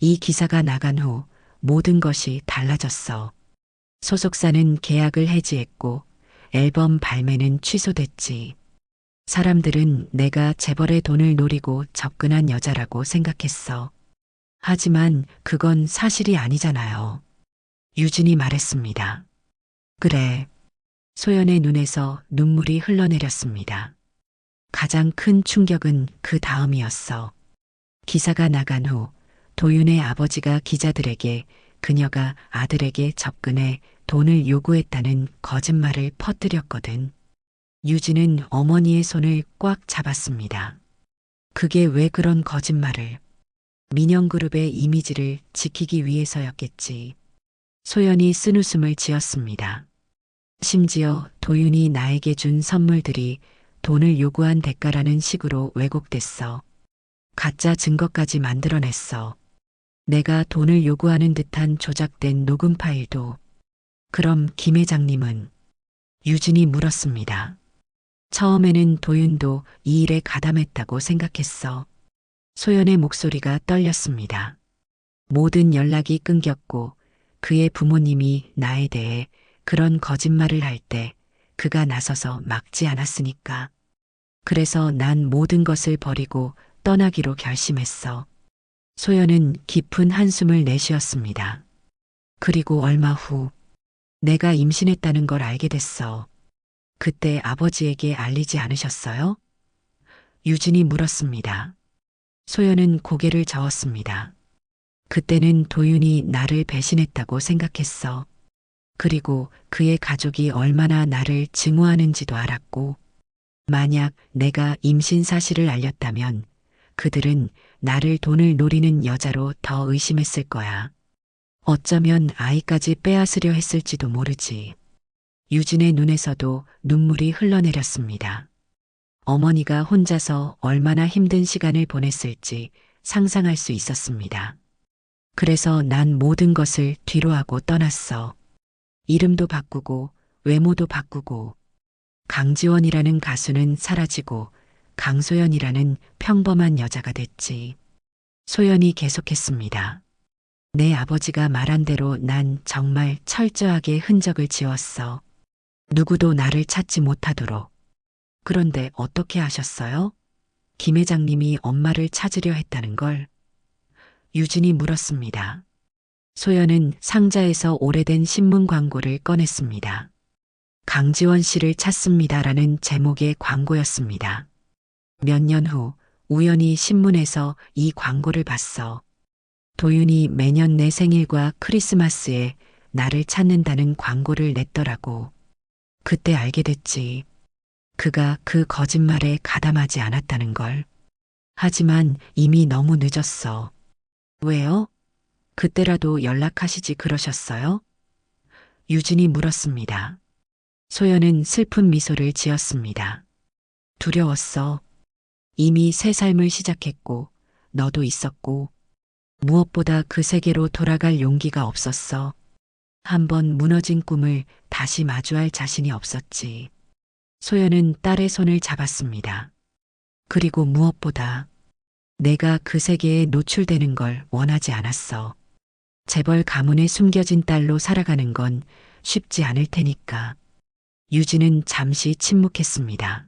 이 기사가 나간 후 모든 것이 달라졌어. 소속사는 계약을 해지했고 앨범 발매는 취소됐지. 사람들은 내가 재벌의 돈을 노리고 접근한 여자라고 생각했어. 하지만 그건 사실이 아니잖아요. 유진이 말했습니다. 그래. 소연의 눈에서 눈물이 흘러내렸습니다. 가장 큰 충격은 그 다음이었어. 기사가 나간 후 도윤의 아버지가 기자들에게 그녀가 아들에게 접근해 돈을 요구했다는 거짓말을 퍼뜨렸거든. 유진은 어머니의 손을 꽉 잡았습니다. 그게 왜 그런 거짓말을? 민영그룹의 이미지를 지키기 위해서였겠지. 소연이 쓴웃음을 지었습니다. 심지어 도윤이 나에게 준 선물들이 돈을 요구한 대가라는 식으로 왜곡됐어. 가짜 증거까지 만들어냈어. 내가 돈을 요구하는 듯한 조작된 녹음 파일도. 그럼 김 회장님은? 유진이 물었습니다. 처음에는 도윤도 이 일에 가담했다고 생각했어. 소연의 목소리가 떨렸습니다. 모든 연락이 끊겼고 그의 부모님이 나에 대해 그런 거짓말을 할 때 그가 나서서 막지 않았으니까. 그래서 난 모든 것을 버리고 떠나기로 결심했어. 소연은 깊은 한숨을 내쉬었습니다. 그리고 얼마 후 내가 임신했다는 걸 알게 됐어. 그때 아버지에게 알리지 않으셨어요? 유진이 물었습니다. 소연은 고개를 저었습니다. 그때는 도윤이 나를 배신했다고 생각했어. 그리고 그의 가족이 얼마나 나를 증오하는지도 알았고, 만약 내가 임신 사실을 알렸다면 그들은 나를 돈을 노리는 여자로 더 의심했을 거야. 어쩌면 아이까지 빼앗으려 했을지도 모르지. 유진의 눈에서도 눈물이 흘러내렸습니다. 어머니가 혼자서 얼마나 힘든 시간을 보냈을지 상상할 수 있었습니다. 그래서 난 모든 것을 뒤로하고 떠났어. 이름도 바꾸고 외모도 바꾸고 강지원이라는 가수는 사라지고 강소연이라는 평범한 여자가 됐지. 소연이 계속했습니다. 내 아버지가 말한 대로 난 정말 철저하게 흔적을 지웠어. 누구도 나를 찾지 못하도록. 그런데 어떻게 하셨어요? 김 회장님이 엄마를 찾으려 했다는 걸. 유진이 물었습니다. 소연은 상자에서 오래된 신문 광고를 꺼냈습니다. 강지원 씨를 찾습니다라는 제목의 광고였습니다. 몇 년 후 우연히 신문에서 이 광고를 봤어. 도윤이 매년 내 생일과 크리스마스에 나를 찾는다는 광고를 냈더라고. 그때 알게 됐지. 그가 그 거짓말에 가담하지 않았다는 걸. 하지만 이미 너무 늦었어. 왜요? 그때라도 연락하시지 그러셨어요? 유진이 물었습니다. 소연은 슬픈 미소를 지었습니다. 두려웠어. 이미 새 삶을 시작했고, 너도 있었고, 무엇보다 그 세계로 돌아갈 용기가 없었어. 한번 무너진 꿈을 다시 마주할 자신이 없었지. 소연은 딸의 손을 잡았습니다. 그리고 무엇보다 내가 그 세계에 노출되는 걸 원하지 않았어. 재벌 가문에 숨겨진 딸로 살아가는 건 쉽지 않을 테니까. 유진은 잠시 침묵했습니다.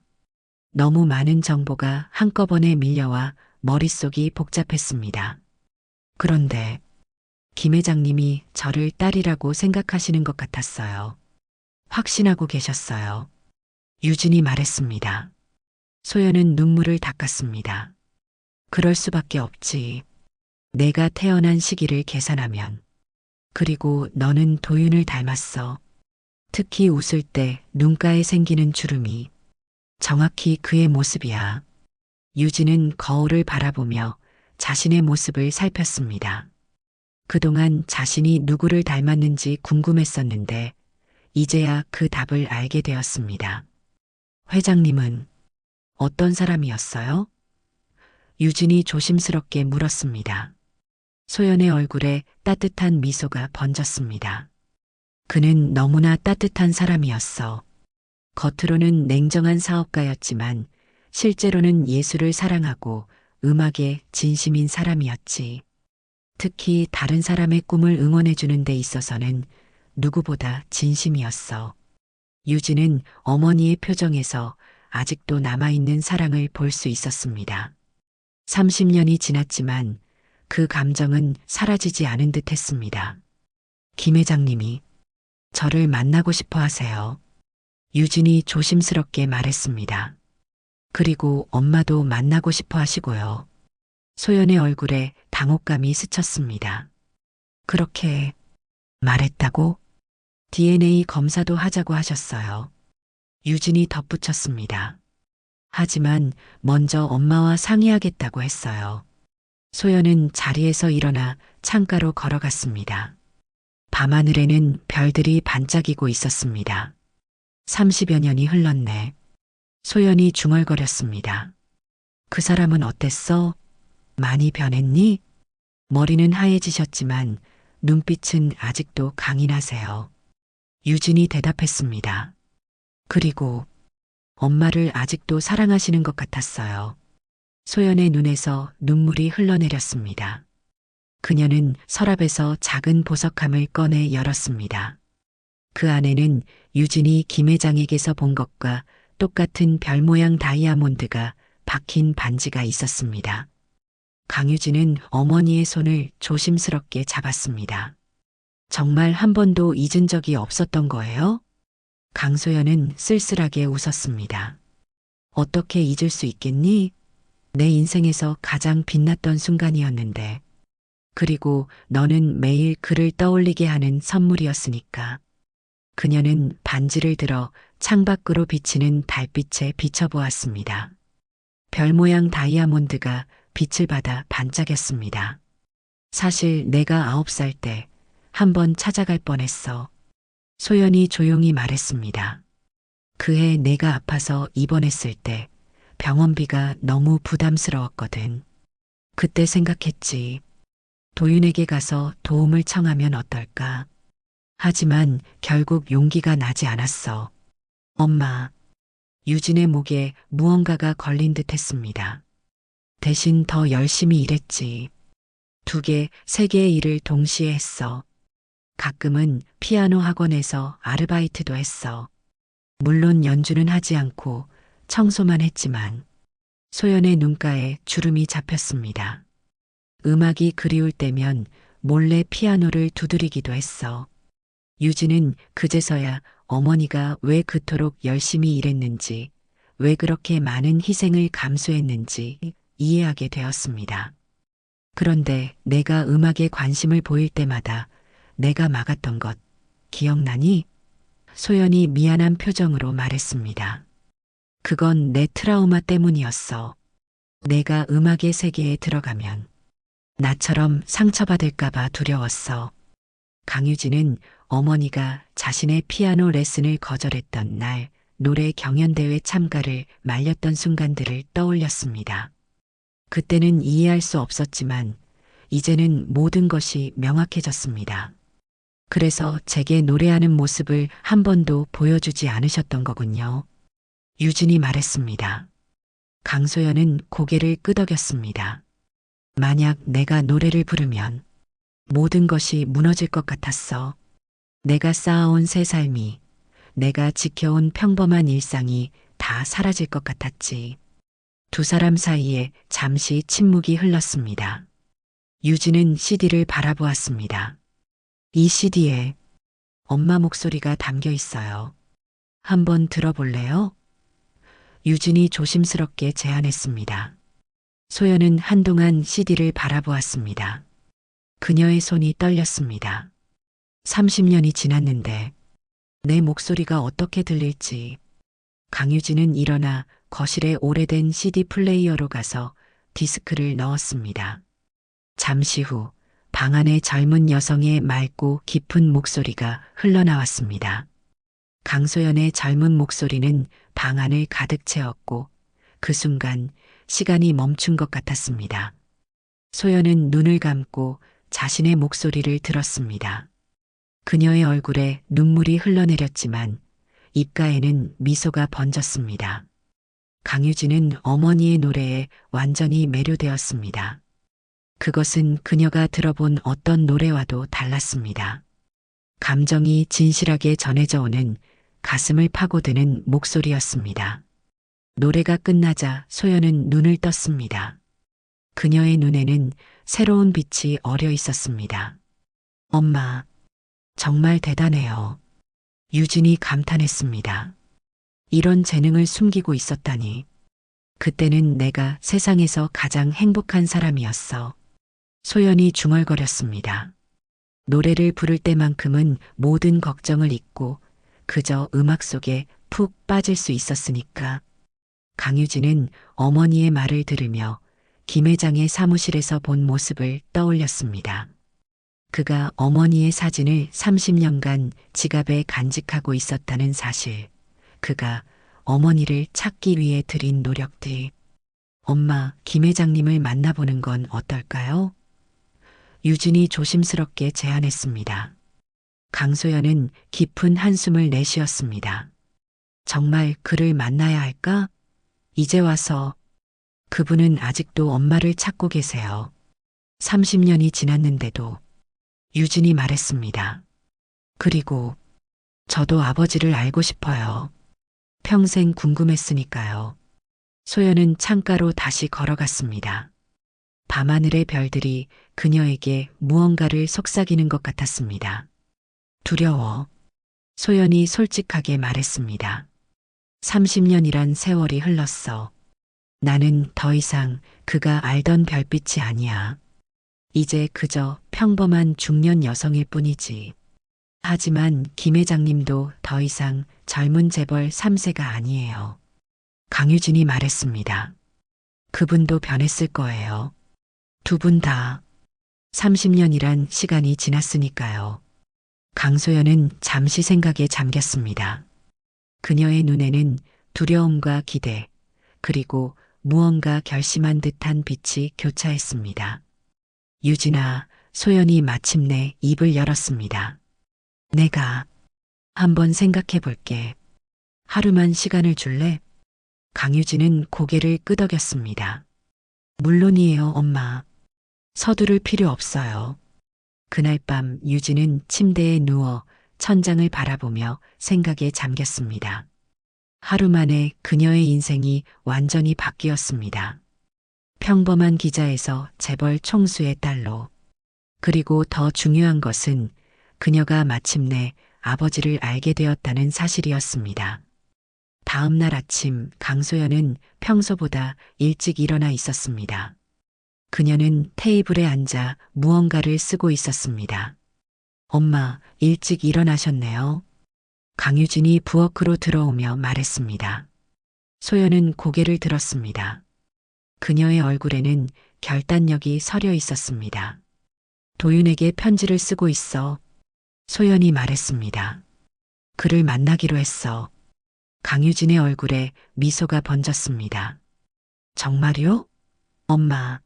너무 많은 정보가 한꺼번에 밀려와 머릿속이 복잡했습니다. 그런데 김 회장님이 저를 딸이라고 생각하시는 것 같았어요. 확신하고 계셨어요. 유진이 말했습니다. 소연은 눈물을 닦았습니다. 그럴 수밖에 없지. 내가 태어난 시기를 계산하면. 그리고 너는 도윤을 닮았어. 특히 웃을 때 눈가에 생기는 주름이. 정확히 그의 모습이야. 유진은 거울을 바라보며 자신의 모습을 살폈습니다. 그동안 자신이 누구를 닮았는지 궁금했었는데 이제야 그 답을 알게 되었습니다. 회장님은 어떤 사람이었어요? 유진이 조심스럽게 물었습니다. 소연의 얼굴에 따뜻한 미소가 번졌습니다. 그는 너무나 따뜻한 사람이었어. 겉으로는 냉정한 사업가였지만 실제로는 예술을 사랑하고 음악에 진심인 사람이었지. 특히 다른 사람의 꿈을 응원해주는 데 있어서는 누구보다 진심이었어. 유진은 어머니의 표정에서 아직도 남아있는 사랑을 볼 수 있었습니다. 30년이 지났지만 그 감정은 사라지지 않은 듯 했습니다. 김 회장님이 저를 만나고 싶어 하세요. 유진이 조심스럽게 말했습니다. 그리고 엄마도 만나고 싶어 하시고요. 소연의 얼굴에 당혹감이 스쳤습니다. 그렇게 말했다고? DNA 검사도 하자고 하셨어요. 유진이 덧붙였습니다. 하지만 먼저 엄마와 상의하겠다고 했어요. 소연은 자리에서 일어나 창가로 걸어갔습니다. 밤하늘에는 별들이 반짝이고 있었습니다. 30여 년이 흘렀네. 소연이 중얼거렸습니다. 그 사람은 어땠어? 많이 변했니? 머리는 하얘지셨지만 눈빛은 아직도 강인하세요. 유진이 대답했습니다. 그리고 엄마를 아직도 사랑하시는 것 같았어요. 소연의 눈에서 눈물이 흘러내렸습니다. 그녀는 서랍에서 작은 보석함을 꺼내 열었습니다. 그 안에는 유진이 김 회장에게서 본 것과 똑같은 별 모양 다이아몬드가 박힌 반지가 있었습니다. 강유진은 어머니의 손을 조심스럽게 잡았습니다. 정말 한 번도 잊은 적이 없었던 거예요? 강소연은 쓸쓸하게 웃었습니다. 어떻게 잊을 수 있겠니? 내 인생에서 가장 빛났던 순간이었는데. 그리고 너는 매일 그를 떠올리게 하는 선물이었으니까. 그녀는 반지를 들어 창밖으로 비치는 달빛에 비춰보았습니다. 별 모양 다이아몬드가 빛을 받아 반짝였습니다. 사실 내가 9살 때 한번 찾아갈 뻔했어. 소연이 조용히 말했습니다. 그해 내가 아파서 입원했을 때 병원비가 너무 부담스러웠거든. 그때 생각했지. 도윤에게 가서 도움을 청하면 어떨까? 하지만 결국 용기가 나지 않았어. 엄마, 유진의 목에 무언가가 걸린 듯 했습니다. 대신 더 열심히 일했지. 2개, 3개의 일을 동시에 했어. 가끔은 피아노 학원에서 아르바이트도 했어. 물론 연주는 하지 않고 청소만 했지만 소연의 눈가에 주름이 잡혔습니다. 음악이 그리울 때면 몰래 피아노를 두드리기도 했어. 유진은 그제서야 어머니가 왜 그토록 열심히 일했는지, 왜 그렇게 많은 희생을 감수했는지 이해하게 되었습니다. 그런데 내가 음악에 관심을 보일 때마다 내가 막았던 것 기억나니? 소연이 미안한 표정으로 말했습니다. 그건 내 트라우마 때문이었어. 내가 음악의 세계에 들어가면 나처럼 상처받을까봐 두려웠어. 강유진은 어머니가 자신의 피아노 레슨을 거절했던 날 노래 경연대회 참가를 말렸던 순간들을 떠올렸습니다. 그때는 이해할 수 없었지만 이제는 모든 것이 명확해졌습니다. 그래서 제게 노래하는 모습을 한 번도 보여주지 않으셨던 거군요. 유진이 말했습니다. 강소연은 고개를 끄덕였습니다. 만약 내가 노래를 부르면 모든 것이 무너질 것 같았어. 내가 쌓아온 새 삶이, 내가 지켜온 평범한 일상이 다 사라질 것 같았지. 2 사람 사이에 잠시 침묵이 흘렀습니다. 유진은 CD를 바라보았습니다. 이 CD에 엄마 목소리가 담겨 있어요. 한번 들어볼래요? 유진이 조심스럽게 제안했습니다. 소연은 한동안 CD를 바라보았습니다. 그녀의 손이 떨렸습니다. 30년이 지났는데 내 목소리가 어떻게 들릴지. 강유진은 일어나 거실에 오래된 CD 플레이어로 가서 디스크를 넣었습니다. 잠시 후 방 안에 젊은 여성의 맑고 깊은 목소리가 흘러나왔습니다. 강소연의 젊은 목소리는 방 안을 가득 채웠고 그 순간 시간이 멈춘 것 같았습니다. 소연은 눈을 감고 자신의 목소리를 들었습니다. 그녀의 얼굴에 눈물이 흘러내렸지만 입가에는 미소가 번졌습니다. 강유진은 어머니의 노래에 완전히 매료되었습니다. 그것은 그녀가 들어본 어떤 노래와도 달랐습니다. 감정이 진실하게 전해져 오는 가슴을 파고드는 목소리였습니다. 노래가 끝나자 소연은 눈을 떴습니다. 그녀의 눈에는 새로운 빛이 어려 있었습니다. 엄마, 정말 대단해요. 유진이 감탄했습니다. 이런 재능을 숨기고 있었다니. 그때는 내가 세상에서 가장 행복한 사람이었어. 소연이 중얼거렸습니다. 노래를 부를 때만큼은 모든 걱정을 잊고 그저 음악 속에 푹 빠질 수 있었으니까. 강유진은 어머니의 말을 들으며 김 회장의 사무실에서 본 모습을 떠올렸습니다. 그가 어머니의 사진을 30년간 지갑에 간직하고 있었다는 사실, 그가 어머니를 찾기 위해 들인 노력들. 엄마, 김 회장님을 만나보는 건 어떨까요? 유진이 조심스럽게 제안했습니다. 강소연은 깊은 한숨을 내쉬었습니다. 정말 그를 만나야 할까? 이제 와서 그분은 아직도 엄마를 찾고 계세요. 30년이 지났는데도 유진이 말했습니다. 그리고 저도 아버지를 알고 싶어요. 평생 궁금했으니까요. 소연은 창가로 다시 걸어갔습니다. 밤하늘의 별들이 그녀에게 무언가를 속삭이는 것 같았습니다. 두려워. 소연이 솔직하게 말했습니다. 30년이란 세월이 흘렀어. 나는 더 이상 그가 알던 별빛이 아니야. 이제 그저 평범한 중년 여성일 뿐이지. 하지만 김 회장님도 더 이상 젊은 재벌 3세가 아니에요. 강유진이 말했습니다. 그분도 변했을 거예요. 두 분 다 30년이란 시간이 지났으니까요. 강소연은 잠시 생각에 잠겼습니다. 그녀의 눈에는 두려움과 기대, 그리고 무언가 결심한 듯한 빛이 교차했습니다. 유진아, 소연이 마침내 입을 열었습니다. 내가 한번 생각해 볼게. 하루만 시간을 줄래? 강유진은 고개를 끄덕였습니다. 물론이에요, 엄마. 서두를 필요 없어요. 그날 밤 유진은 침대에 누워 천장을 바라보며 생각에 잠겼습니다. 하루 만에 그녀의 인생이 완전히 바뀌었습니다. 평범한 기자에서 재벌 총수의 딸로. 그리고 더 중요한 것은 그녀가 마침내 아버지를 알게 되었다는 사실이었습니다. 다음 날 아침 강소연은 평소보다 일찍 일어나 있었습니다. 그녀는 테이블에 앉아 무언가를 쓰고 있었습니다. 엄마, 일찍 일어나셨네요. 강유진이 부엌으로 들어오며 말했습니다. 소연은 고개를 들었습니다. 그녀의 얼굴에는 결단력이 서려 있었습니다. 도윤에게 편지를 쓰고 있어. 소연이 말했습니다. 그를 만나기로 했어. 강유진의 얼굴에 미소가 번졌습니다. 정말요? 엄마,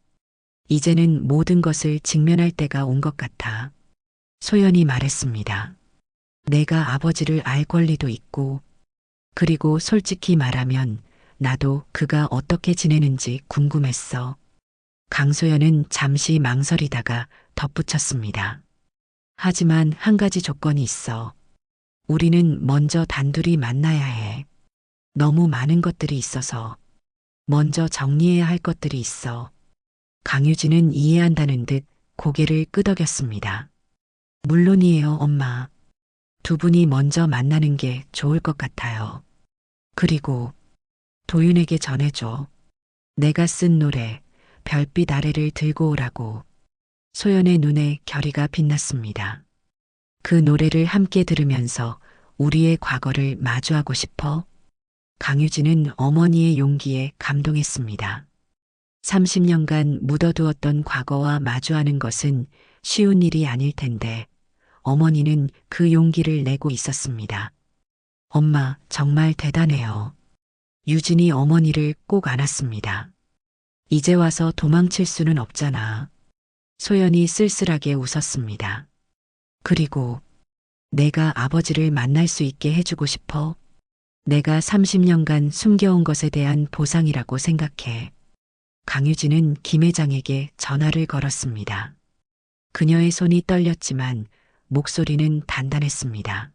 이제는 모든 것을 직면할 때가 온 것 같아. 소연이 말했습니다. 내가 아버지를 알 권리도 있고, 그리고 솔직히 말하면 나도 그가 어떻게 지내는지 궁금했어. 강소연은 잠시 망설이다가 덧붙였습니다. 하지만 한 가지 조건이 있어. 우리는 먼저 단둘이 만나야 해. 너무 많은 것들이 있어서 먼저 정리해야 할 것들이 있어. 강유진은 이해한다는 듯 고개를 끄덕였습니다. 물론이에요, 엄마. 두 분이 먼저 만나는 게 좋을 것 같아요. 그리고 도윤에게 전해줘. 내가 쓴 노래, 별빛 아래를 들고 오라고. 소연의 눈에 결의가 빛났습니다. 그 노래를 함께 들으면서 우리의 과거를 마주하고 싶어. 강유진은 어머니의 용기에 감동했습니다. 30년간 묻어두었던 과거와 마주하는 것은 쉬운 일이 아닐 텐데 어머니는 그 용기를 내고 있었습니다. 엄마, 정말 대단해요. 유진이 어머니를 꼭 안았습니다. 이제 와서 도망칠 수는 없잖아. 소연이 쓸쓸하게 웃었습니다. 그리고 내가 아버지를 만날 수 있게 해주고 싶어. 내가 30년간 숨겨온 것에 대한 보상이라고 생각해. 강유진은 김 회장에게 전화를 걸었습니다. 그녀의 손이 떨렸지만 목소리는 단단했습니다.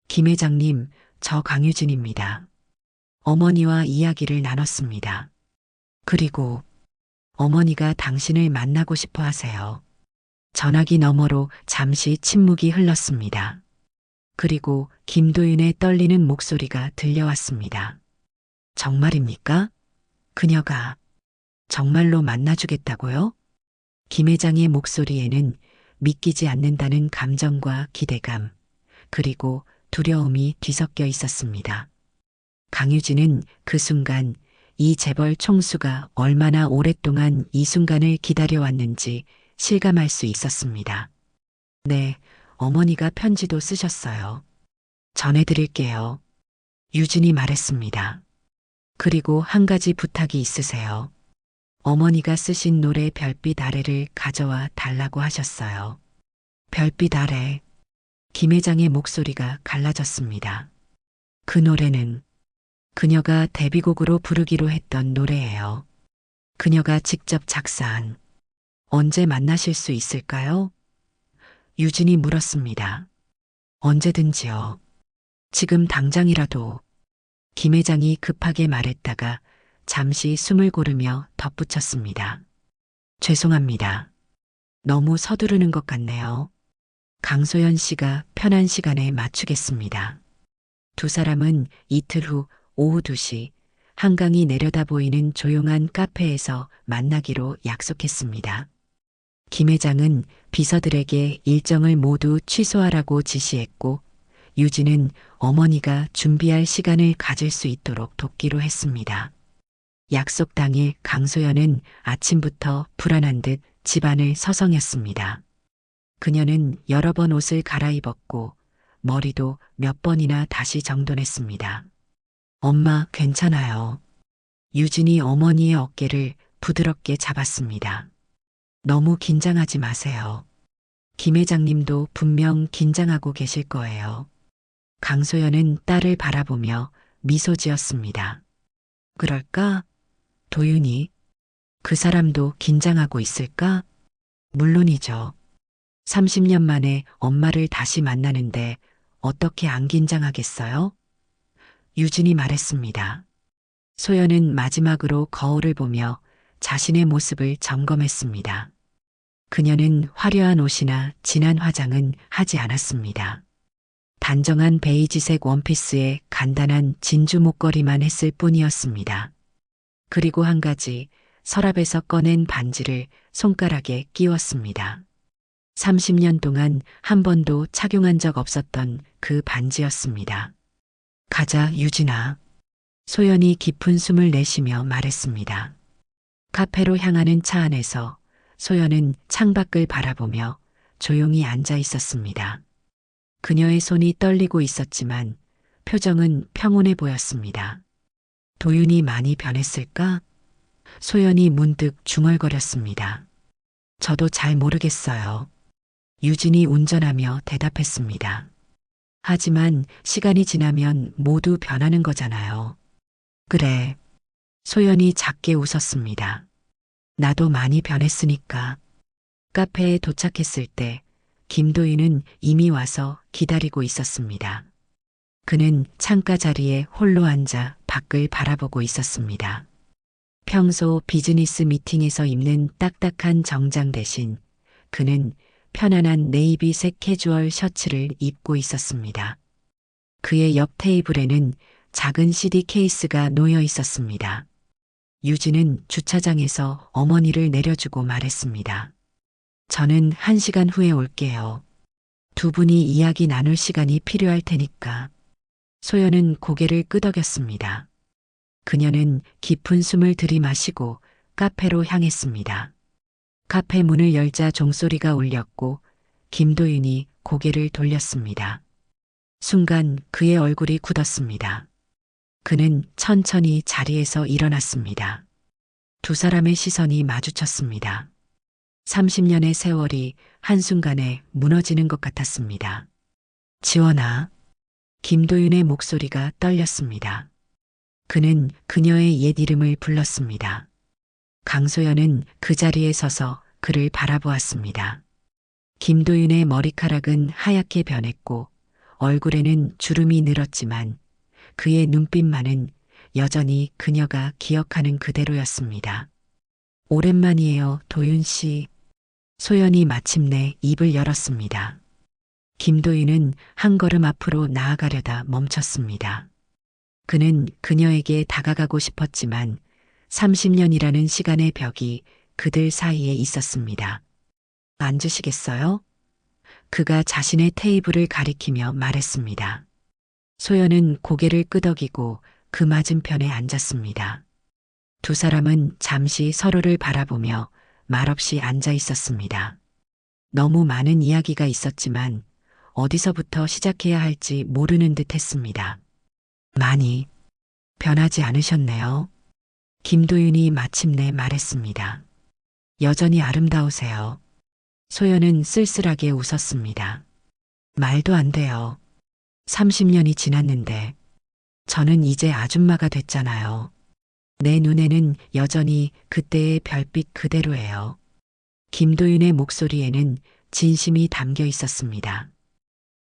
김 회장님, 저 강유진입니다. 어머니와 이야기를 나눴습니다. 그리고 어머니가 당신을 만나고 싶어 하세요. 전화기 너머로 잠시 침묵이 흘렀습니다. 그리고 김도윤의 떨리는 목소리가 들려왔습니다. 정말입니까? 그녀가 정말로 만나주겠다고요? 김 회장의 목소리에는 믿기지 않는다는 감정과 기대감, 그리고 두려움이 뒤섞여 있었습니다. 강유진은 그 순간 이 재벌 총수가 얼마나 오랫동안 이 순간을 기다려왔는지 실감할 수 있었습니다. 네, 어머니가 편지도 쓰셨어요. 전해드릴게요. 유진이 말했습니다. 그리고 한 가지 부탁이 있으세요. 어머니가 쓰신 노래 별빛 아래를 가져와 달라고 하셨어요. 별빛 아래. 김 회장의 목소리가 갈라졌습니다. 그 노래는 그녀가 데뷔곡으로 부르기로 했던 노래예요. 그녀가 직접 작사한. 언제 만나실 수 있을까요? 유진이 물었습니다. 언제든지요. 지금 당장이라도. 김 회장이 급하게 말했다가 잠시 숨을 고르며 덧붙였습니다. 죄송합니다. 너무 서두르는 것 같네요. 강소연 씨가 편한 시간에 맞추겠습니다. 두 사람은 이틀 후 오후 2시 한강이 내려다 보이는 조용한 카페에서 만나기로 약속했습니다. 김 회장은 비서들에게 일정을 모두 취소하라고 지시했고 유진은 어머니가 준비할 시간을 가질 수 있도록 돕기로 했습니다. 약속 당일 강소연은 아침부터 불안한 듯 집안을 서성였습니다. 그녀는 여러 번 옷을 갈아입었고 머리도 몇 번이나 다시 정돈했습니다. 엄마, 괜찮아요. 유진이 어머니의 어깨를 부드럽게 잡았습니다. 너무 긴장하지 마세요. 김 회장님도 분명 긴장하고 계실 거예요. 강소연은 딸을 바라보며 미소 지었습니다. 그럴까? 도윤이. 그 사람도 긴장하고 있을까? 물론이죠. 30년 만에 엄마를 다시 만나는데 어떻게 안 긴장하겠어요? 유진이 말했습니다. 소연은 마지막으로 거울을 보며 자신의 모습을 점검했습니다. 그녀는 화려한 옷이나 진한 화장은 하지 않았습니다. 단정한 베이지색 원피스에 간단한 진주 목걸이만 했을 뿐이었습니다. 그리고 한 가지 서랍에서 꺼낸 반지를 손가락에 끼웠습니다. 30년 동안 한 번도 착용한 적 없었던 그 반지였습니다. 가자, 유진아. 소연이 깊은 숨을 내쉬며 말했습니다. 카페로 향하는 차 안에서 소연은 창밖을 바라보며 조용히 앉아 있었습니다. 그녀의 손이 떨리고 있었지만 표정은 평온해 보였습니다. 도윤이 많이 변했을까? 소연이 문득 중얼거렸습니다. 저도 잘 모르겠어요. 유진이 운전하며 대답했습니다. 하지만 시간이 지나면 모두 변하는 거잖아요. 그래. 소연이 작게 웃었습니다. 나도 많이 변했으니까. 카페에 도착했을 때 김도윤은 이미 와서 기다리고 있었습니다. 그는 창가 자리에 홀로 앉아 밖을 바라보고 있었습니다. 평소 비즈니스 미팅에서 입는 딱딱한 정장 대신 그는 편안한 네이비색 캐주얼 셔츠를 입고 있었습니다. 그의 옆 테이블에는 작은 CD 케이스가 놓여 있었습니다. 유진은 주차장에서 어머니를 내려주고 말했습니다. 저는 1시간 후에 올게요. 두 분이 이야기 나눌 시간이 필요할 테니까. 소연은 고개를 끄덕였습니다. 그녀는 깊은 숨을 들이마시고 카페로 향했습니다. 카페 문을 열자 종소리가 울렸고 김도윤이 고개를 돌렸습니다. 순간 그의 얼굴이 굳었습니다. 그는 천천히 자리에서 일어났습니다. 두 사람의 시선이 마주쳤습니다. 30년의 세월이 한순간에 무너지는 것 같았습니다. 지원아. 김도윤의 목소리가 떨렸습니다. 그는 그녀의 옛 이름을 불렀습니다. 강소연은 그 자리에 서서 그를 바라보았습니다. 김도윤의 머리카락은 하얗게 변했고 얼굴에는 주름이 늘었지만 그의 눈빛만은 여전히 그녀가 기억하는 그대로였습니다. 오랜만이에요, 도윤 씨. 소연이 마침내 입을 열었습니다. 김도윤은 한 걸음 앞으로 나아가려다 멈췄습니다. 그는 그녀에게 다가가고 싶었지만 30년이라는 시간의 벽이 그들 사이에 있었습니다. 앉으시겠어요? 그가 자신의 테이블을 가리키며 말했습니다. 소연은 고개를 끄덕이고 그 맞은편에 앉았습니다. 두 사람은 잠시 서로를 바라보며 말없이 앉아 있었습니다. 너무 많은 이야기가 있었지만 어디서부터 시작해야 할지 모르는 듯 했습니다. 많이 변하지 않으셨네요. 김도윤이 마침내 말했습니다. 여전히 아름다우세요. 소연은 쓸쓸하게 웃었습니다. 말도 안 돼요. 30년이 지났는데 저는 이제 아줌마가 됐잖아요. 내 눈에는 여전히 그때의 별빛 그대로예요. 김도윤의 목소리에는 진심이 담겨 있었습니다.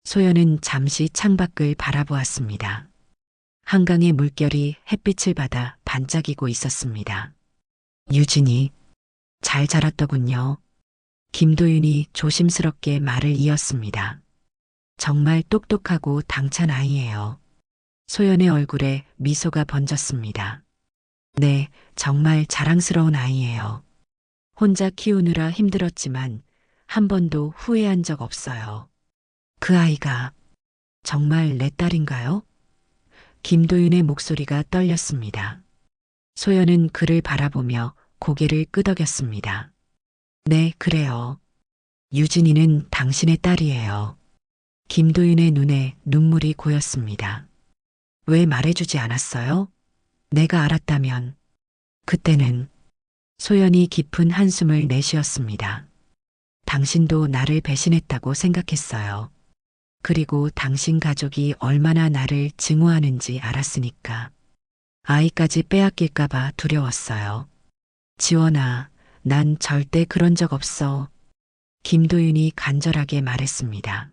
소연은 잠시 창밖을 바라보았습니다. 한강의 물결이 햇빛을 받아 반짝이고 있었습니다. 유진이 잘 자랐더군요. 김도윤이 조심스럽게 말을 이었습니다. 정말 똑똑하고 당찬 아이예요. 소연의 얼굴에 미소가 번졌습니다. 네, 정말 자랑스러운 아이예요. 혼자 키우느라 힘들었지만 한 번도 후회한 적 없어요. 그 아이가 정말 내 딸인가요? 김도윤의 목소리가 떨렸습니다. 소연은 그를 바라보며 고개를 끄덕였습니다. 네, 그래요. 유진이는 당신의 딸이에요. 김도윤의 눈에 눈물이 고였습니다. 왜 말해주지 않았어요? 내가 알았다면. 그때는 소연이 깊은 한숨을 내쉬었습니다. 당신도 나를 배신했다고 생각했어요. 그리고 당신 가족이 얼마나 나를 증오하는지 알았으니까. 아이까지 빼앗길까봐 두려웠어요. 지원아, 난 절대 그런 적 없어. 김도윤이 간절하게 말했습니다.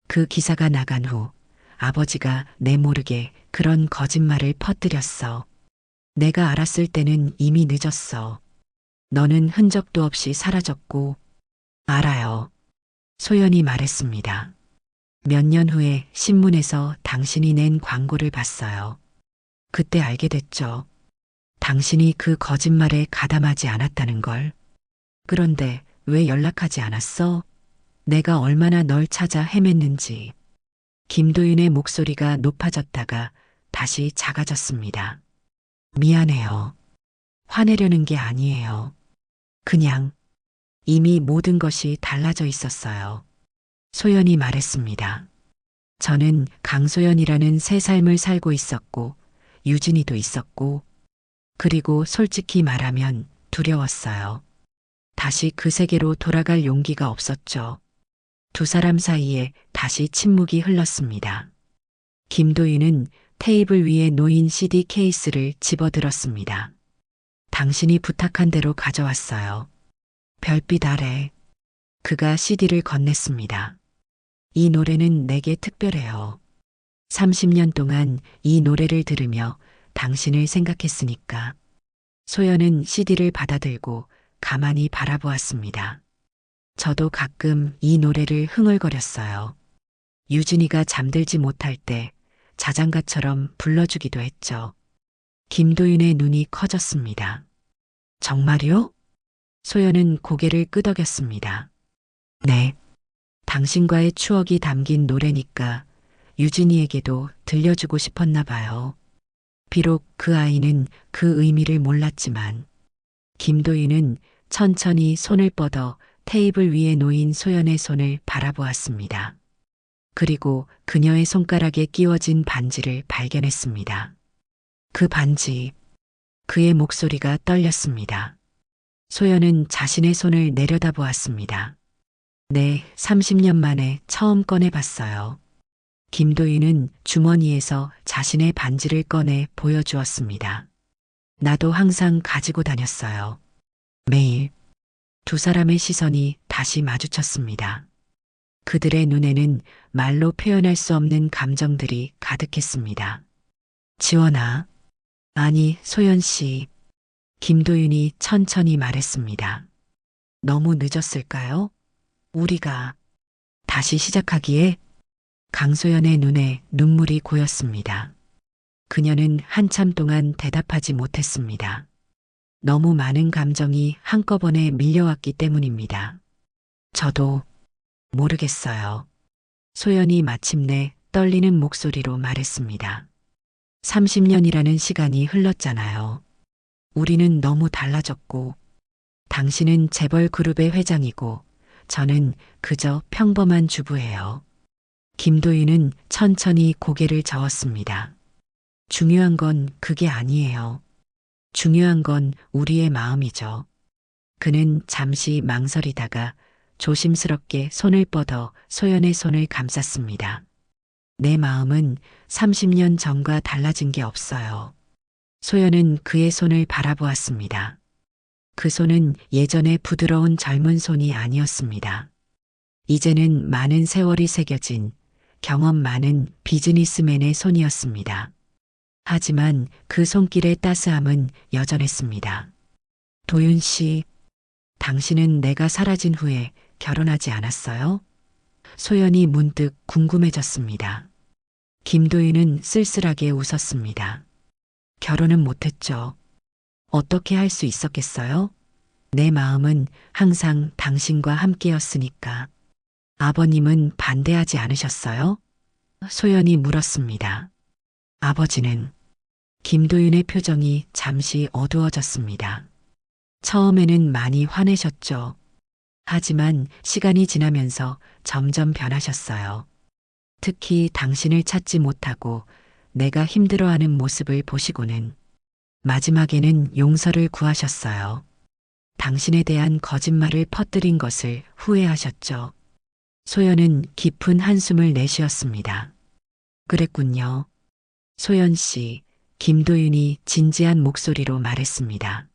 그 기사가 나간 후 아버지가 내 모르게 그런 거짓말을 퍼뜨렸어. 내가 알았을 때는 이미 늦었어. 너는 흔적도 없이 사라졌고. 알아요. 소연이 말했습니다. 몇 년 후에 신문에서 당신이 낸 광고를 봤어요. 그때 알게 됐죠. 당신이 그 거짓말에 가담하지 않았다는 걸. 그런데 왜 연락하지 않았어? 내가 얼마나 널 찾아 헤맸는지. 김도윤의 목소리가 높아졌다가 다시 작아졌습니다. 미안해요. 화내려는 게 아니에요. 그냥 이미 모든 것이 달라져 있었어요. 소연이 말했습니다. 저는 강소연이라는 새 삶을 살고 있었고, 유진이도 있었고, 그리고 솔직히 말하면 두려웠어요. 다시 그 세계로 돌아갈 용기가 없었죠. 두 사람 사이에 다시 침묵이 흘렀습니다. 김도윤은 테이블 위에 놓인 CD 케이스를 집어들었습니다. 당신이 부탁한 대로 가져왔어요. 별빛 아래. 그가 CD를 건넸습니다. 이 노래는 내게 특별해요. 30년 동안 이 노래를 들으며 당신을 생각했으니까. 소연은 CD를 받아들고 가만히 바라보았습니다. 저도 가끔 이 노래를 흥얼거렸어요. 유진이가 잠들지 못할 때 자장가처럼 불러주기도 했죠. 김도윤의 눈이 커졌습니다. 정말요? 소연은 고개를 끄덕였습니다. 네. 당신과의 추억이 담긴 노래니까 유진이에게도 들려주고 싶었나 봐요. 비록 그 아이는 그 의미를 몰랐지만 김도윤은 천천히 손을 뻗어 테이블 위에 놓인 소연의 손을 바라보았습니다. 그리고 그녀의 손가락에 끼워진 반지를 발견했습니다. 그 반지, 그의 목소리가 떨렸습니다. 소연은 자신의 손을 내려다보았습니다. 네, 30년 만에 처음 꺼내봤어요. 김도윤은 주머니에서 자신의 반지를 꺼내 보여주었습니다. 나도 항상 가지고 다녔어요. 매일. 두 사람의 시선이 다시 마주쳤습니다. 그들의 눈에는 말로 표현할 수 없는 감정들이 가득했습니다. 지원아. 아니, 소연 씨. 김도윤이 천천히 말했습니다. 너무 늦었을까요? 우리가 다시 시작하기에. 강소연의 눈에 눈물이 고였습니다. 그녀는 한참 동안 대답하지 못했습니다. 너무 많은 감정이 한꺼번에 밀려왔기 때문입니다. 저도 모르겠어요. 소연이 마침내 떨리는 목소리로 말했습니다. 30년이라는 시간이 흘렀잖아요. 우리는 너무 달라졌고, 당신은 재벌 그룹의 회장이고, 저는 그저 평범한 주부예요. 김도윤은 천천히 고개를 저었습니다. 중요한 건 그게 아니에요. 중요한 건 우리의 마음이죠. 그는 잠시 망설이다가 조심스럽게 손을 뻗어 소연의 손을 감쌌습니다. 내 마음은 30년 전과 달라진 게 없어요. 소연은 그의 손을 바라보았습니다. 그 손은 예전의 부드러운 젊은 손이 아니었습니다. 이제는 많은 세월이 새겨진 경험 많은 비즈니스맨의 손이었습니다. 하지만 그 손길의 따스함은 여전했습니다. 도윤 씨, 당신은 내가 사라진 후에 결혼하지 않았어요? 소연이 문득 궁금해졌습니다. 김도윤은 쓸쓸하게 웃었습니다. 결혼은 못했죠. 어떻게 할 수 있었겠어요? 내 마음은 항상 당신과 함께였으니까. 아버님은 반대하지 않으셨어요? 소연이 물었습니다. 아버지는 김도윤의 표정이 잠시 어두워졌습니다. 처음에는 많이 화내셨죠. 하지만 시간이 지나면서 점점 변하셨어요. 특히 당신을 찾지 못하고 내가 힘들어하는 모습을 보시고는 마지막에는 용서를 구하셨어요. 당신에 대한 거짓말을 퍼뜨린 것을 후회하셨죠. 소연은 깊은 한숨을 내쉬었습니다. 그랬군요. 소연 씨, 김도윤이 진지한 목소리로 말했습니다.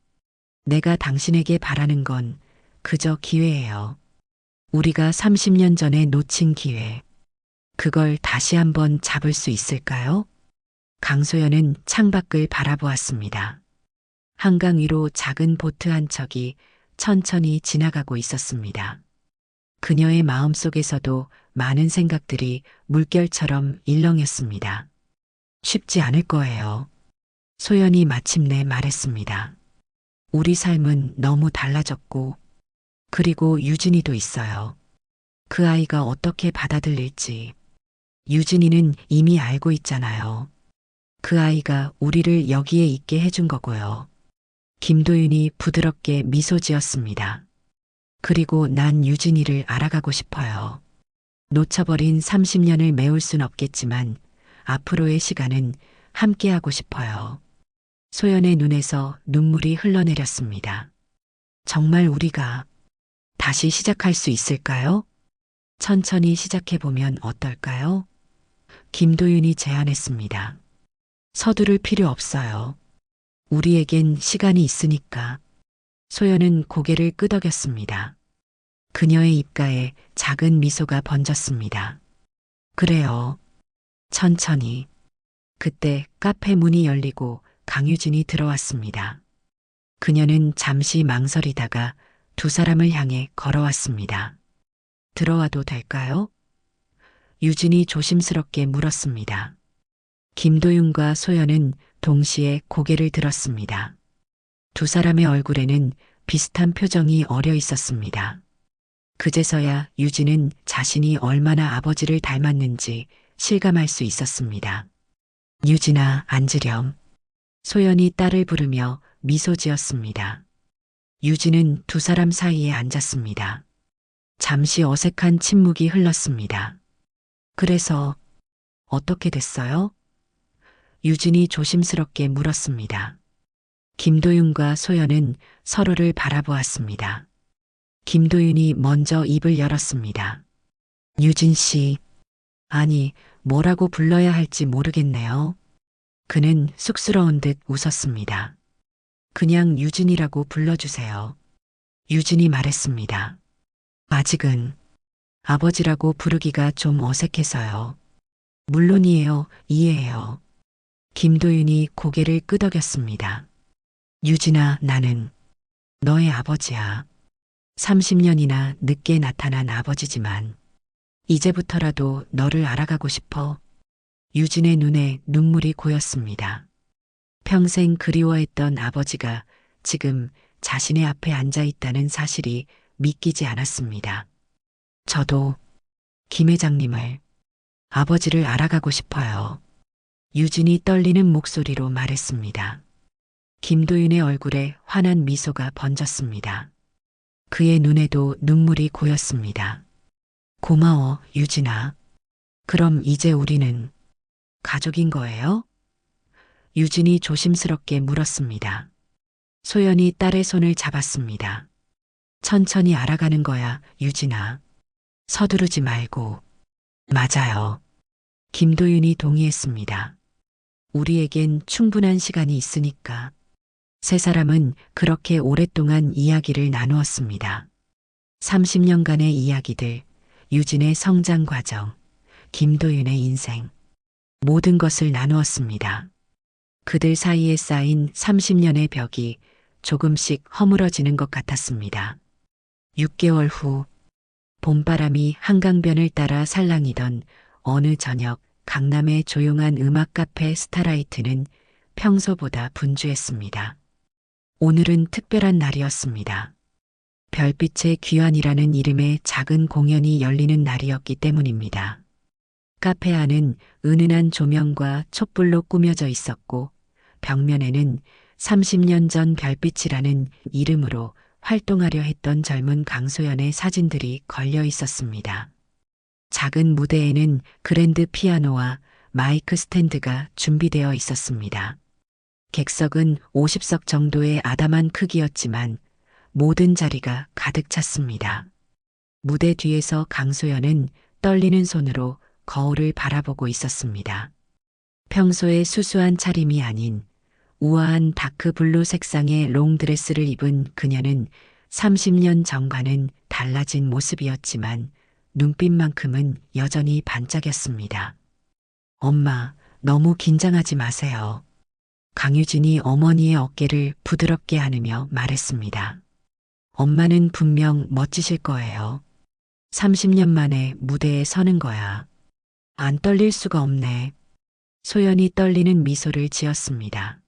내가 당신에게 바라는 건 그저 기회예요. 우리가 30년 전에 놓친 기회. 그걸 다시 한번 잡을 수 있을까요? 강소연은 창밖을 바라보았습니다. 한강 위로 작은 보트 한 척이 천천히 지나가고 있었습니다. 그녀의 마음속에서도 많은 생각들이 물결처럼 일렁였습니다. 쉽지 않을 거예요. 소연이 마침내 말했습니다. 우리 삶은 너무 달라졌고, 그리고 유진이도 있어요. 그 아이가 어떻게 받아들일지. 유진이는 이미 알고 있잖아요. 그 아이가 우리를 여기에 있게 해준 거고요. 김도윤이 부드럽게 미소 지었습니다. 그리고 난 유진이를 알아가고 싶어요. 놓쳐버린 30년을 메울 순 없겠지만 앞으로의 시간은 함께하고 싶어요. 소연의 눈에서 눈물이 흘러내렸습니다. 정말 우리가 다시 시작할 수 있을까요? 천천히 시작해보면 어떨까요? 김도윤이 제안했습니다. 서두를 필요 없어요. 우리에겐 시간이 있으니까. 소연은 고개를 끄덕였습니다. 그녀의 입가에 작은 미소가 번졌습니다. 그래요. 천천히. 그때 카페 문이 열리고 강유진이 들어왔습니다. 그녀는 잠시 망설이다가 두 사람을 향해 걸어왔습니다. 들어와도 될까요? 유진이 조심스럽게 물었습니다. 김도윤과 소연은 동시에 고개를 들었습니다. 두 사람의 얼굴에는 비슷한 표정이 어려 있었습니다. 그제서야 유진은 자신이 얼마나 아버지를 닮았는지 실감할 수 있었습니다. 유진아, 앉으렴. 소연이 딸을 부르며 미소 지었습니다. 유진은 두 사람 사이에 앉았습니다. 잠시 어색한 침묵이 흘렀습니다. 그래서 어떻게 됐어요? 유진이 조심스럽게 물었습니다. 김도윤과 소연은 서로를 바라보았습니다. 김도윤이 먼저 입을 열었습니다. 유진 씨, 아니, 뭐라고 불러야 할지 모르겠네요. 그는 쑥스러운 듯 웃었습니다. 그냥 유진이라고 불러주세요. 유진이 말했습니다. 아직은 아버지라고 부르기가 좀 어색해서요. 물론이에요, 이해해요. 김도윤이 고개를 끄덕였습니다. 유진아, 나는 너의 아버지야. 30년이나 늦게 나타난 아버지지만 이제부터라도 너를 알아가고 싶어. 유진의 눈에 눈물이 고였습니다. 평생 그리워했던 아버지가 지금 자신의 앞에 앉아 있다는 사실이 믿기지 않았습니다. 저도 김 회장님을, 아버지를 알아가고 싶어요. 유진이 떨리는 목소리로 말했습니다. 김도윤의 얼굴에 환한 미소가 번졌습니다. 그의 눈에도 눈물이 고였습니다. 고마워, 유진아. 그럼 이제 우리는 가족인 거예요? 유진이 조심스럽게 물었습니다. 소연이 딸의 손을 잡았습니다. 천천히 알아가는 거야, 유진아. 서두르지 말고. 맞아요. 김도윤이 동의했습니다. 우리에겐 충분한 시간이 있으니까. 세 사람은 그렇게 오랫동안 이야기를 나누었습니다. 30년간의 이야기들, 유진의 성장 과정, 김도윤의 인생, 모든 것을 나누었습니다. 그들 사이에 쌓인 30년의 벽이 조금씩 허물어지는 것 같았습니다. 6개월 후, 봄바람이 한강변을 따라 살랑이던 어느 저녁 강남의 조용한 음악 카페 스타라이트는 평소보다 분주했습니다. 오늘은 특별한 날이었습니다. 별빛의 귀환이라는 이름의 작은 공연이 열리는 날이었기 때문입니다. 카페 안은 은은한 조명과 촛불로 꾸며져 있었고 벽면에는 30년 전 별빛이라는 이름으로 활동하려 했던 젊은 강소연의 사진들이 걸려 있었습니다. 작은 무대에는 그랜드 피아노와 마이크 스탠드가 준비되어 있었습니다. 객석은 50석 정도의 아담한 크기였지만 모든 자리가 가득 찼습니다. 무대 뒤에서 강소연은 떨리는 손으로 거울을 바라보고 있었습니다. 평소의 수수한 차림이 아닌 우아한 다크 블루 색상의 롱드레스를 입은 그녀는 30년 전과는 달라진 모습이었지만 눈빛만큼은 여전히 반짝였습니다. 엄마, 너무 긴장하지 마세요. 강유진이 어머니의 어깨를 부드럽게 안으며 말했습니다. 엄마는 분명 멋지실 거예요. 30년 만에 무대에 서는 거야. 안 떨릴 수가 없네. 소연이 떨리는 미소를 지었습니다.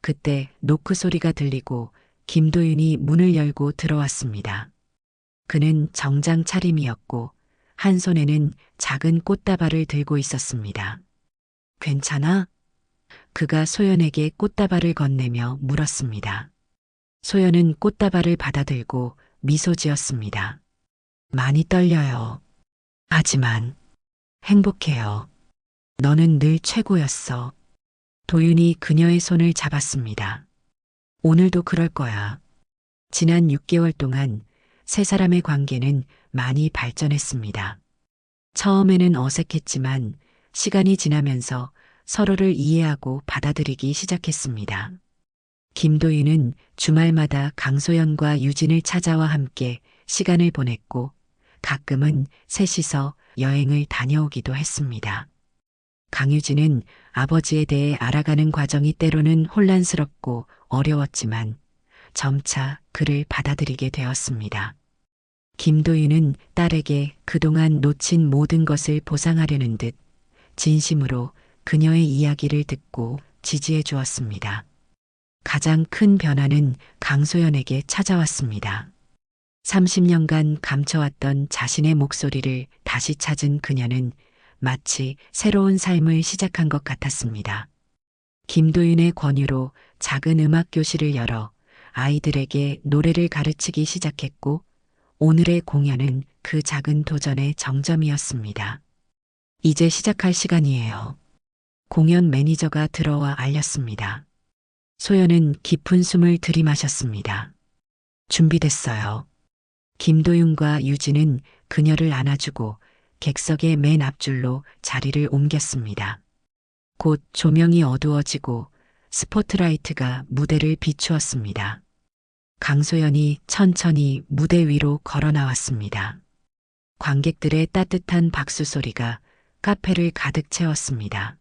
그때 노크 소리가 들리고 김도윤이 문을 열고 들어왔습니다. 그는 정장 차림이었고 한 손에는 작은 꽃다발을 들고 있었습니다. 괜찮아? 그가 소연에게 꽃다발을 건네며 물었습니다. 소연은 꽃다발을 받아들고 미소 지었습니다. 많이 떨려요. 하지만 행복해요. 너는 늘 최고였어. 도윤이 그녀의 손을 잡았습니다. 오늘도 그럴 거야. 지난 6개월 동안 세 사람의 관계는 많이 발전했습니다. 처음에는 어색했지만 시간이 지나면서 서로를 이해하고 받아들이기 시작했습니다. 김도윤은 주말마다 강소연과 유진을 찾아와 함께 시간을 보냈고 가끔은 셋이서 여행을 다녀오기도 했습니다. 강유진은 아버지에 대해 알아가는 과정이 때로는 혼란스럽고 어려웠지만 점차 그를 받아들이게 되었습니다. 김도윤은 딸에게 그동안 놓친 모든 것을 보상하려는 듯 진심으로 그녀의 이야기를 듣고 지지해 주었습니다. 가장 큰 변화는 강소연에게 찾아왔습니다. 30년간 감춰왔던 자신의 목소리를 다시 찾은 그녀는 마치 새로운 삶을 시작한 것 같았습니다. 김도윤의 권유로 작은 음악 교실을 열어 아이들에게 노래를 가르치기 시작했고 오늘의 공연은 그 작은 도전의 정점이었습니다. 이제 시작할 시간이에요. 공연 매니저가 들어와 알렸습니다. 소연은 깊은 숨을 들이마셨습니다. 준비됐어요. 김도윤과 유진은 그녀를 안아주고 객석의 맨 앞줄로 자리를 옮겼습니다. 곧 조명이 어두워지고 스포트라이트가 무대를 비추었습니다. 강소연이 천천히 무대 위로 걸어 나왔습니다. 관객들의 따뜻한 박수 소리가 카페를 가득 채웠습니다.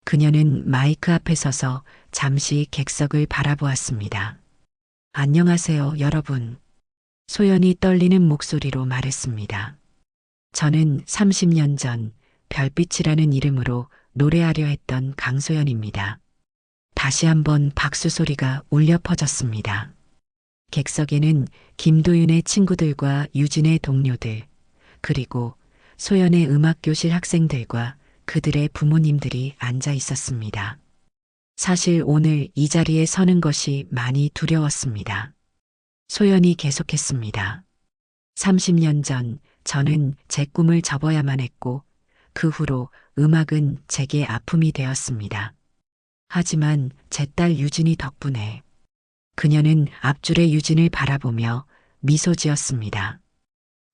그녀는 마이크 앞에 서서 잠시 객석을 바라보았습니다. 안녕하세요, 여러분. 소연이 떨리는 목소리로 말했습니다. 저는 30년 전 별빛이라는 이름으로 노래하려 했던 강소연입니다. 다시 한번 박수 소리가 울려 퍼졌습니다. 객석에는 김도윤의 친구들과 유진의 동료들, 그리고 소연의 음악교실 학생들과 그들의 부모님들이 앉아 있었습니다. 사실 오늘 이 자리에 서는 것이 많이 두려웠습니다. 소연이 계속했습니다. 30년 전 저는 제 꿈을 접어야만 했고 그 후로 음악은 제게 아픔이 되었습니다. 하지만 제 딸 유진이 덕분에 그녀는 앞줄의 유진을 바라보며 미소 지었습니다.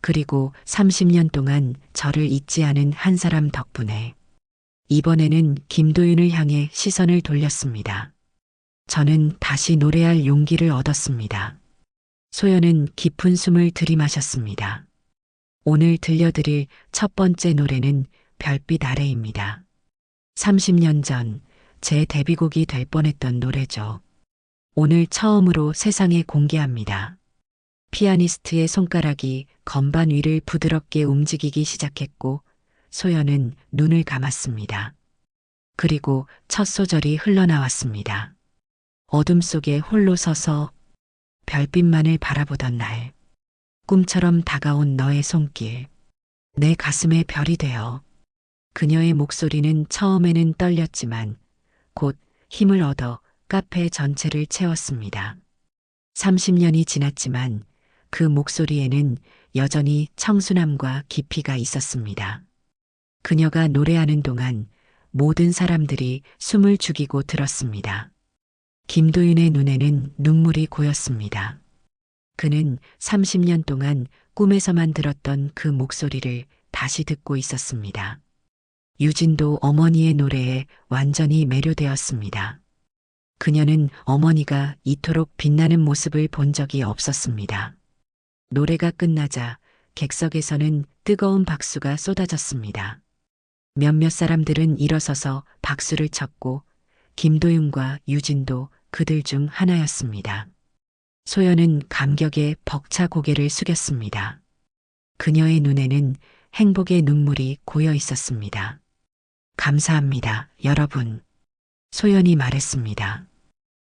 그리고 30년 동안 저를 잊지 않은 한 사람 덕분에 이번에는 김도윤을 향해 시선을 돌렸습니다. 저는 다시 노래할 용기를 얻었습니다. 소연은 깊은 숨을 들이마셨습니다. 오늘 들려드릴 첫 번째 노래는 별빛 아래입니다. 30년 전 제 데뷔곡이 될 뻔했던 노래죠. 오늘 처음으로 세상에 공개합니다. 피아니스트의 손가락이 건반 위를 부드럽게 움직이기 시작했고 소연은 눈을 감았습니다. 그리고 첫 소절이 흘러나왔습니다. 어둠 속에 홀로 서서 별빛만을 바라보던 날, 꿈처럼 다가온 너의 손길, 내 가슴에 별이 되어. 그녀의 목소리는 처음에는 떨렸지만 곧 힘을 얻어 카페 전체를 채웠습니다. 30년이 지났지만 그 목소리에는 여전히 청순함과 깊이가 있었습니다. 그녀가 노래하는 동안 모든 사람들이 숨을 죽이고 들었습니다. 김도윤의 눈에는 눈물이 고였습니다. 그는 30년 동안 꿈에서만 들었던 그 목소리를 다시 듣고 있었습니다. 유진도 어머니의 노래에 완전히 매료되었습니다. 그녀는 어머니가 이토록 빛나는 모습을 본 적이 없었습니다. 노래가 끝나자 객석에서는 뜨거운 박수가 쏟아졌습니다. 몇몇 사람들은 일어서서 박수를 쳤고 김도윤과 유진도 그들 중 하나였습니다. 소연은 감격에 벅차 고개를 숙였습니다. 그녀의 눈에는 행복의 눈물이 고여 있었습니다. 감사합니다, 여러분. 소연이 말했습니다.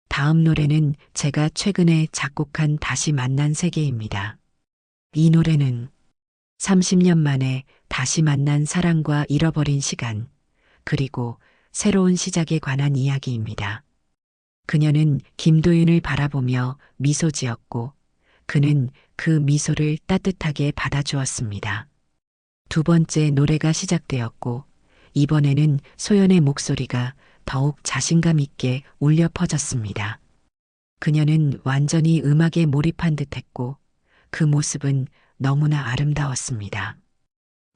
다음 노래는 제가 최근에 작곡한 다시 만난 세계입니다. 이 노래는 30년 만에 다시 만난 사랑과 잃어버린 시간, 그리고 새로운 시작에 관한 이야기입니다. 그녀는 김도윤을 바라보며 미소 지었고 그는 그 미소를 따뜻하게 받아주었습니다. 두 번째 노래가 시작되었고 이번에는 소연의 목소리가 더욱 자신감 있게 울려 퍼졌습니다. 그녀는 완전히 음악에 몰입한 듯했고 그 모습은 너무나 아름다웠습니다.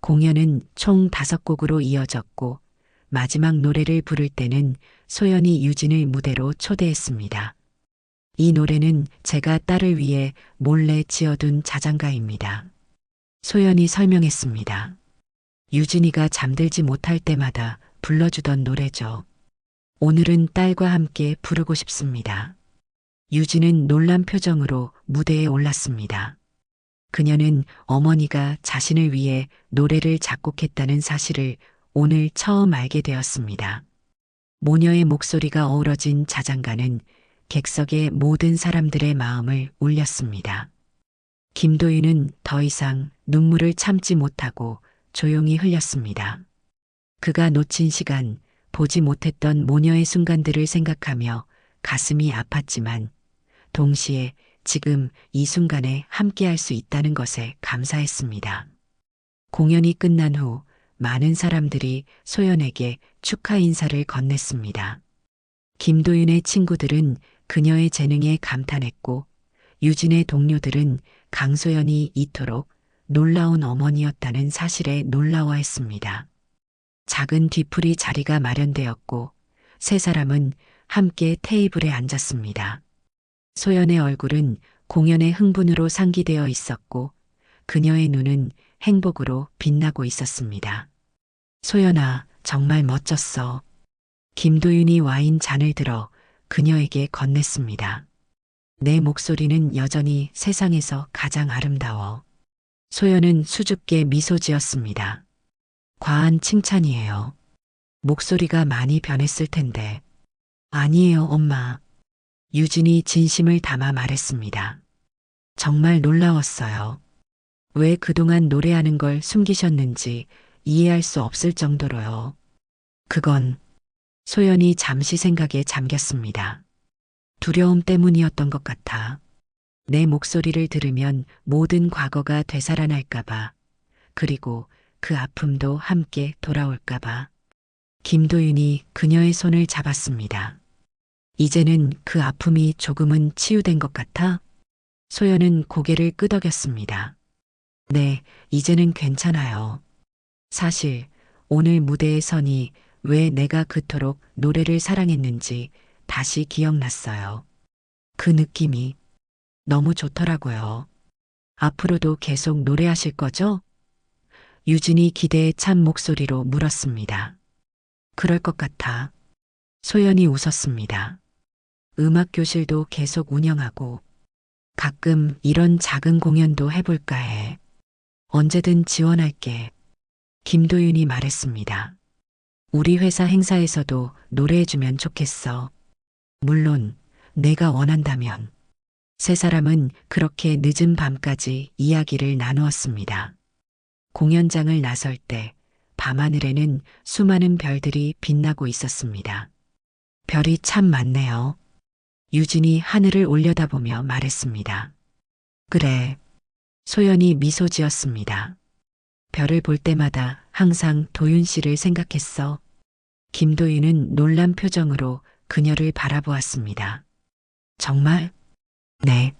공연은 총 5곡으로 이어졌고 마지막 노래를 부를 때는 소연이 유진을 무대로 초대했습니다. 이 노래는 제가 딸을 위해 몰래 지어둔 자장가입니다. 소연이 설명했습니다. 유진이가 잠들지 못할 때마다 불러주던 노래죠. 오늘은 딸과 함께 부르고 싶습니다. 유진은 놀란 표정으로 무대에 올랐습니다. 그녀는 어머니가 자신을 위해 노래를 작곡했다는 사실을 오늘 처음 알게 되었습니다. 모녀의 목소리가 어우러진 자장가는 객석의 모든 사람들의 마음을 울렸습니다. 김도윤은 더 이상 눈물을 참지 못하고 조용히 흘렸습니다. 그가 놓친 시간, 보지 못했던 모녀의 순간들을 생각하며 가슴이 아팠지만 동시에 지금 이 순간에 함께할 수 있다는 것에 감사했습니다. 공연이 끝난 후 많은 사람들이 소연에게 축하 인사를 건넸습니다. 김도윤의 친구들은 그녀의 재능에 감탄했고 유진의 동료들은 강소연이 이토록 놀라운 어머니였다는 사실에 놀라워했습니다. 작은 뒤풀이 자리가 마련되었고 세 사람은 함께 테이블에 앉았습니다. 소연의 얼굴은 공연의 흥분으로 상기되어 있었고 그녀의 눈은 행복으로 빛나고 있었습니다. 소연아, 정말 멋졌어. 김도윤이 와인 잔을 들어 그녀에게 건넸습니다. 내 목소리는 여전히 세상에서 가장 아름다워. 소연은 수줍게 미소 지었습니다. 과한 칭찬이에요. 목소리가 많이 변했을 텐데. 아니에요, 엄마. 유진이 진심을 담아 말했습니다. 정말 놀라웠어요. 왜 그동안 노래하는 걸 숨기셨는지 이해할 수 없을 정도로요. 그건 소연이 잠시 생각에 잠겼습니다. 두려움 때문이었던 것 같아. 내 목소리를 들으면 모든 과거가 되살아날까봐, 그리고 그 아픔도 함께 돌아올까봐. 김도윤이 그녀의 손을 잡았습니다. 이제는 그 아픔이 조금은 치유된 것 같아? 소연은 고개를 끄덕였습니다. 네, 이제는 괜찮아요. 사실 오늘 무대에 서니 왜 내가 그토록 노래를 사랑했는지 다시 기억났어요. 그 느낌이 너무 좋더라고요. 앞으로도 계속 노래하실 거죠? 유진이 기대에 찬 목소리로 물었습니다. 그럴 것 같아. 소연이 웃었습니다. 음악 교실도 계속 운영하고 가끔 이런 작은 공연도 해볼까 해. 언제든 지원할게. 김도윤이 말했습니다. 우리 회사 행사에서도 노래해주면 좋겠어. 물론 내가 원한다면. 세 사람은 그렇게 늦은 밤까지 이야기를 나누었습니다. 공연장을 나설 때 밤하늘에는 수많은 별들이 빛나고 있었습니다. 별이 참 많네요. 유진이 하늘을 올려다보며 말했습니다. 그래. 소연이 미소 지었습니다. 별을 볼 때마다 항상 도윤 씨를 생각했어. 김도윤은 놀란 표정으로 그녀를 바라보았습니다. 정말? 네.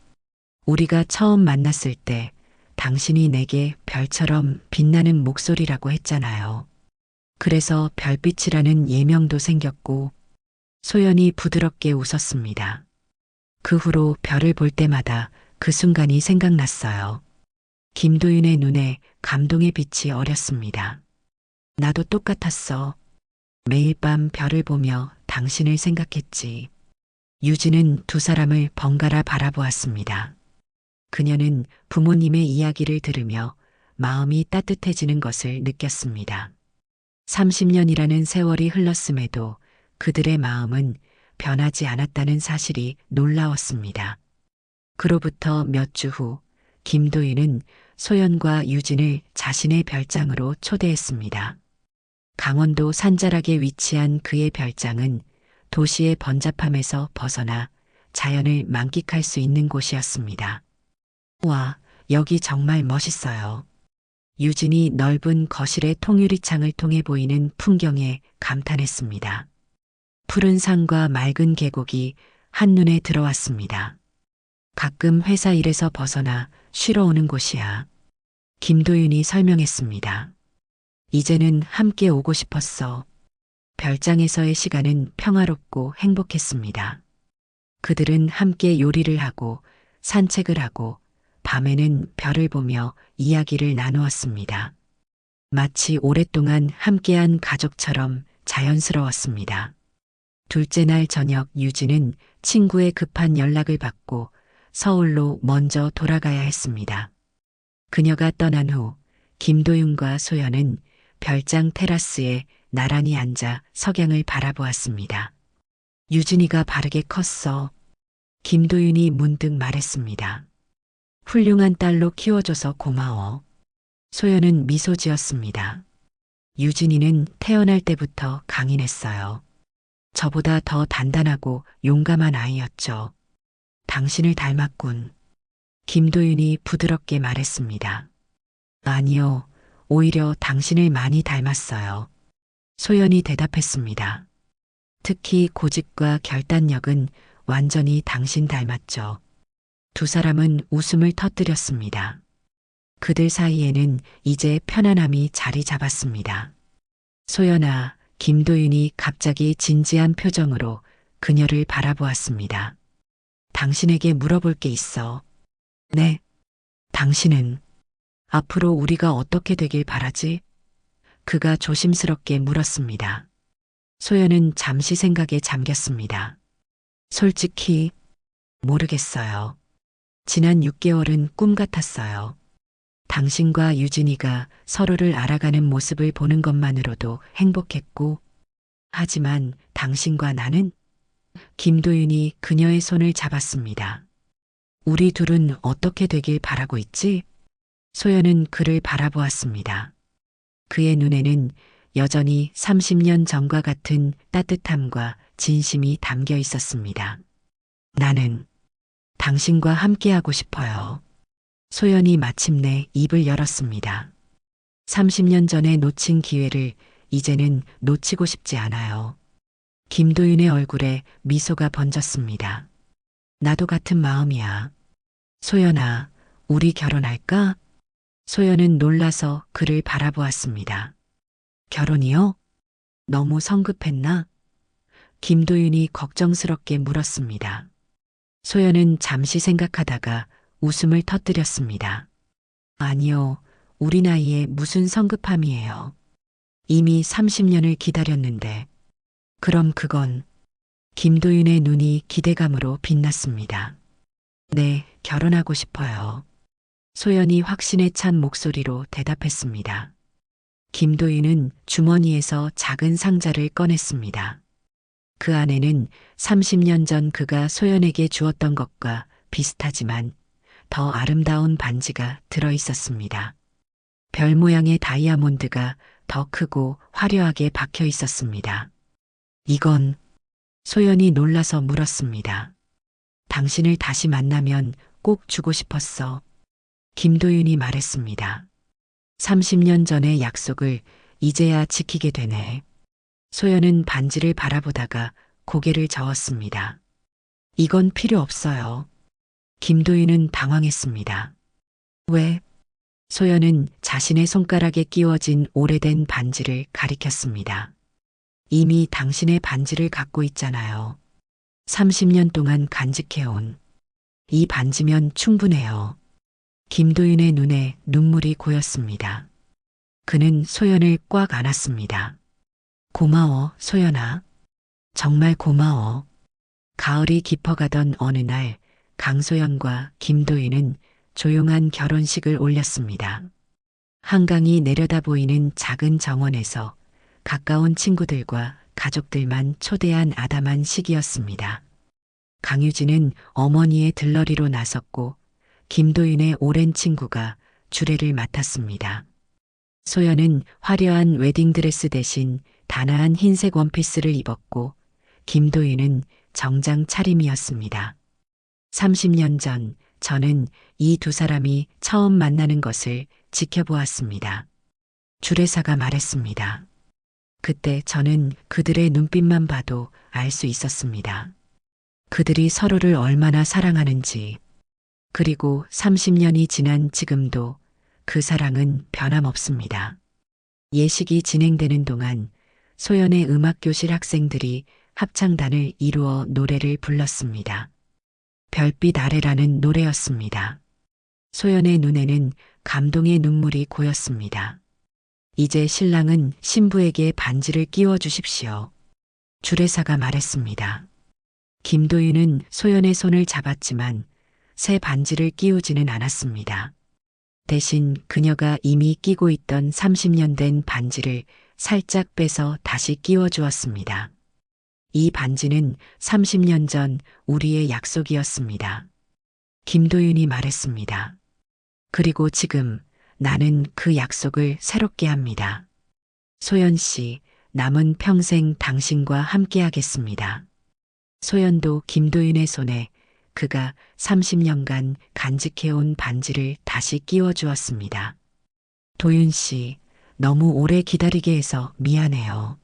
우리가 처음 만났을 때 당신이 내게 별처럼 빛나는 목소리라고 했잖아요. 그래서 별빛이라는 예명도 생겼고 소연이 부드럽게 웃었습니다. 그 후로 별을 볼 때마다 그 순간이 생각났어요. 김도윤의 눈에 감동의 빛이 어렸습니다. 나도 똑같았어. 매일 밤 별을 보며 당신을 생각했지. 유진은 두 사람을 번갈아 바라보았습니다. 그녀는 부모님의 이야기를 들으며 마음이 따뜻해지는 것을 느꼈습니다. 30년이라는 세월이 흘렀음에도 그들의 마음은 변하지 않았다는 사실이 놀라웠습니다. 그로부터 몇 주 후, 김도윤은 소연과 유진을 자신의 별장으로 초대했습니다. 강원도 산자락에 위치한 그의 별장은 도시의 번잡함에서 벗어나 자연을 만끽할 수 있는 곳이었습니다. 와, 여기 정말 멋있어요. 유진이 넓은 거실의 통유리창을 통해 보이는 풍경에 감탄했습니다. 푸른 산과 맑은 계곡이 한눈에 들어왔습니다. 가끔 회사 일에서 벗어나 쉬러 오는 곳이야. 김도윤이 설명했습니다. 이제는 함께 오고 싶었어. 별장에서의 시간은 평화롭고 행복했습니다. 그들은 함께 요리를 하고 산책을 하고 밤에는 별을 보며 이야기를 나누었습니다. 마치 오랫동안 함께한 가족처럼 자연스러웠습니다. 둘째 날 저녁 유진은 친구의 급한 연락을 받고 서울로 먼저 돌아가야 했습니다. 그녀가 떠난 후 김도윤과 소연은 별장 테라스에 나란히 앉아 석양을 바라보았습니다. 유진이가 바르게 컸어. 김도윤이 문득 말했습니다. 훌륭한 딸로 키워줘서 고마워. 소연은 미소 지었습니다. 유진이는 태어날 때부터 강인했어요. 저보다 더 단단하고 용감한 아이였죠. 당신을 닮았군. 김도윤이 부드럽게 말했습니다. 아니요, 오히려 당신을 많이 닮았어요. 소연이 대답했습니다. 특히 고집과 결단력은 완전히 당신 닮았죠. 두 사람은 웃음을 터뜨렸습니다. 그들 사이에는 이제 편안함이 자리 잡았습니다. 소연아, 김도윤이 갑자기 진지한 표정으로 그녀를 바라보았습니다. 당신에게 물어볼 게 있어. 네. 당신은 앞으로 우리가 어떻게 되길 바라지? 그가 조심스럽게 물었습니다. 소연은 잠시 생각에 잠겼습니다. 솔직히 모르겠어요. 지난 6개월은 꿈 같았어요. 당신과 유진이가 서로를 알아가는 모습을 보는 것만으로도 행복했고, 하지만 당신과 나는? 김도윤이 그녀의 손을 잡았습니다. 우리 둘은 어떻게 되길 바라고 있지? 소연은 그를 바라보았습니다. 그의 눈에는 여전히 30년 전과 같은 따뜻함과 진심이 담겨 있었습니다. 나는 당신과 함께하고 싶어요. 소연이 마침내 입을 열었습니다. 30년 전에 놓친 기회를 이제는 놓치고 싶지 않아요. 김도윤의 얼굴에 미소가 번졌습니다. 나도 같은 마음이야. 소연아, 우리 결혼할까? 소연은 놀라서 그를 바라보았습니다. 결혼이요? 너무 성급했나? 김도윤이 걱정스럽게 물었습니다. 소연은 잠시 생각하다가 웃음을 터뜨렸습니다. 아니요, 우리 나이에 무슨 성급함이에요. 이미 30년을 기다렸는데. 그럼 그건 김도윤의 눈이 기대감으로 빛났습니다. 네, 결혼하고 싶어요. 소연이 확신에 찬 목소리로 대답했습니다. 김도윤은 주머니에서 작은 상자를 꺼냈습니다. 그 안에는 30년 전 그가 소연에게 주었던 것과 비슷하지만 더 아름다운 반지가 들어 있었습니다. 별 모양의 다이아몬드가 더 크고 화려하게 박혀 있었습니다. 이건 소연이 놀라서 물었습니다. 당신을 다시 만나면 꼭 주고 싶었어. 김도윤이 말했습니다. 30년 전의 약속을 이제야 지키게 되네. 소연은 반지를 바라보다가 고개를 저었습니다. 이건 필요 없어요. 김도윤은 당황했습니다. 왜? 소연은 자신의 손가락에 끼워진 오래된 반지를 가리켰습니다. 이미 당신의 반지를 갖고 있잖아요. 30년 동안 간직해온 이 반지면 충분해요. 김도윤의 눈에 눈물이 고였습니다. 그는 소연을 꽉 안았습니다. 고마워, 소연아. 정말 고마워. 가을이 깊어가던 어느 날 강소연과 김도윤은 조용한 결혼식을 올렸습니다. 한강이 내려다 보이는 작은 정원에서 가까운 친구들과 가족들만 초대한 아담한 시기였습니다. 강유진은 어머니의 들러리로 나섰고 김도윤의 오랜 친구가 주례를 맡았습니다. 소연은 화려한 웨딩드레스 대신 단아한 흰색 원피스를 입었고 김도윤은 정장 차림이었습니다. 30년 전 저는 이 두 사람이 처음 만나는 것을 지켜보았습니다. 주례사가 말했습니다. 그때 저는 그들의 눈빛만 봐도 알 수 있었습니다. 그들이 서로를 얼마나 사랑하는지. 그리고 30년이 지난 지금도 그 사랑은 변함없습니다. 예식이 진행되는 동안 소연의 음악교실 학생들이 합창단을 이루어 노래를 불렀습니다. 별빛 아래라는 노래였습니다. 소연의 눈에는 감동의 눈물이 고였습니다. 이제 신랑은 신부에게 반지를 끼워 주십시오. 주례사가 말했습니다. 김도윤은 소연의 손을 잡았지만 새 반지를 끼우지는 않았습니다. 대신 그녀가 이미 끼고 있던 30년 된 반지를 살짝 빼서 다시 끼워 주었습니다. 이 반지는 30년 전 우리의 약속이었습니다. 김도윤이 말했습니다. 그리고 지금 나는 그 약속을 새롭게 합니다. 소연 씨, 남은 평생 당신과 함께 하겠습니다. 소연도 김도윤의 손에 그가 30년간 간직해온 반지를 다시 끼워 주었습니다. 도윤 씨, 너무 오래 기다리게 해서 미안해요.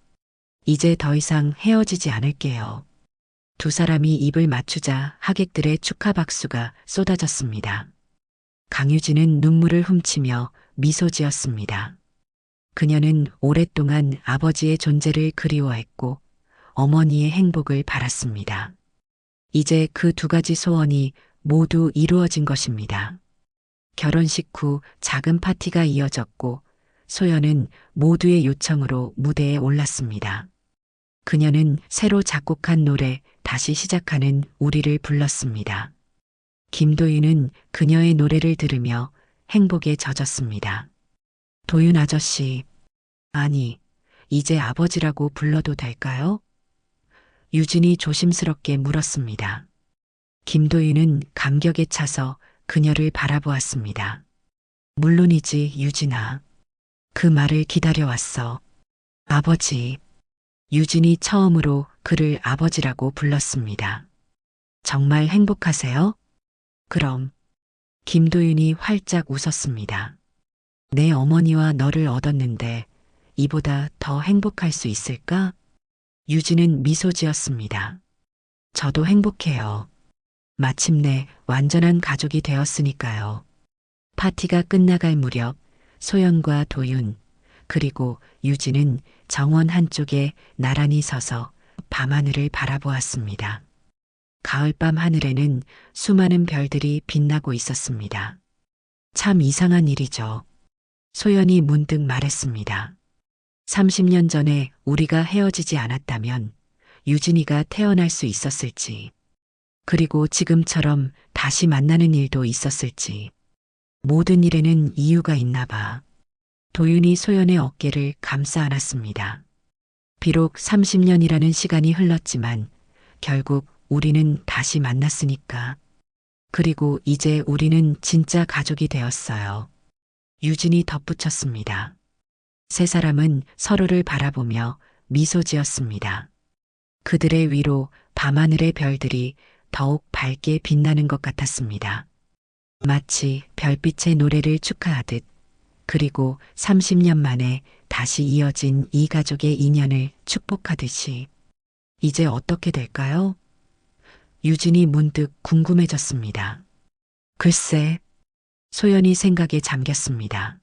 이제 더 이상 헤어지지 않을게요. 두 사람이 입을 맞추자 하객들의 축하 박수가 쏟아졌습니다. 강유진은 눈물을 훔치며 미소 지었습니다. 그녀는 오랫동안 아버지의 존재를 그리워했고 어머니의 행복을 바랐습니다. 이제 그 두 가지 소원이 모두 이루어진 것입니다. 결혼식 후 작은 파티가 이어졌고 소연은 모두의 요청으로 무대에 올랐습니다. 그녀는 새로 작곡한 노래 다시 시작하는 우리를 불렀습니다. 김도윤은 그녀의 노래를 들으며 행복에 젖었습니다. 도윤 아저씨, 아니, 이제 아버지라고 불러도 될까요? 유진이 조심스럽게 물었습니다. 김도윤은 감격에 차서 그녀를 바라보았습니다. 물론이지, 유진아. 그 말을 기다려왔어. 아버지. 유진이 처음으로 그를 아버지라고 불렀습니다. 정말 행복하세요? 그럼. 김도윤이 활짝 웃었습니다. 내 어머니와 너를 얻었는데 이보다 더 행복할 수 있을까? 유진은 미소 지었습니다. 저도 행복해요. 마침내 완전한 가족이 되었으니까요. 파티가 끝나갈 무렵 소연과 도윤 그리고 유진은 정원 한쪽에 나란히 서서 밤하늘을 바라보았습니다. 가을밤 하늘에는 수많은 별들이 빛나고 있었습니다. 참 이상한 일이죠. 소연이 문득 말했습니다. 30년 전에 우리가 헤어지지 않았다면 유진이가 태어날 수 있었을지, 그리고 지금처럼 다시 만나는 일도 있었을지. 모든 일에는 이유가 있나 봐. 도윤이 소연의 어깨를 감싸 안았습니다. 비록 30년이라는 시간이 흘렀지만 결국 우리는 다시 만났으니까. 그리고 이제 우리는 진짜 가족이 되었어요. 유진이 덧붙였습니다. 세 사람은 서로를 바라보며 미소 지었습니다. 그들의 위로 밤하늘의 별들이 더욱 밝게 빛나는 것 같았습니다. 마치 별빛의 노래를 축하하듯, 그리고 30년 만에 다시 이어진 이 가족의 인연을 축복하듯이. 이제 어떻게 될까요? 유진이 문득 궁금해졌습니다. 글쎄, 소연이 생각에 잠겼습니다.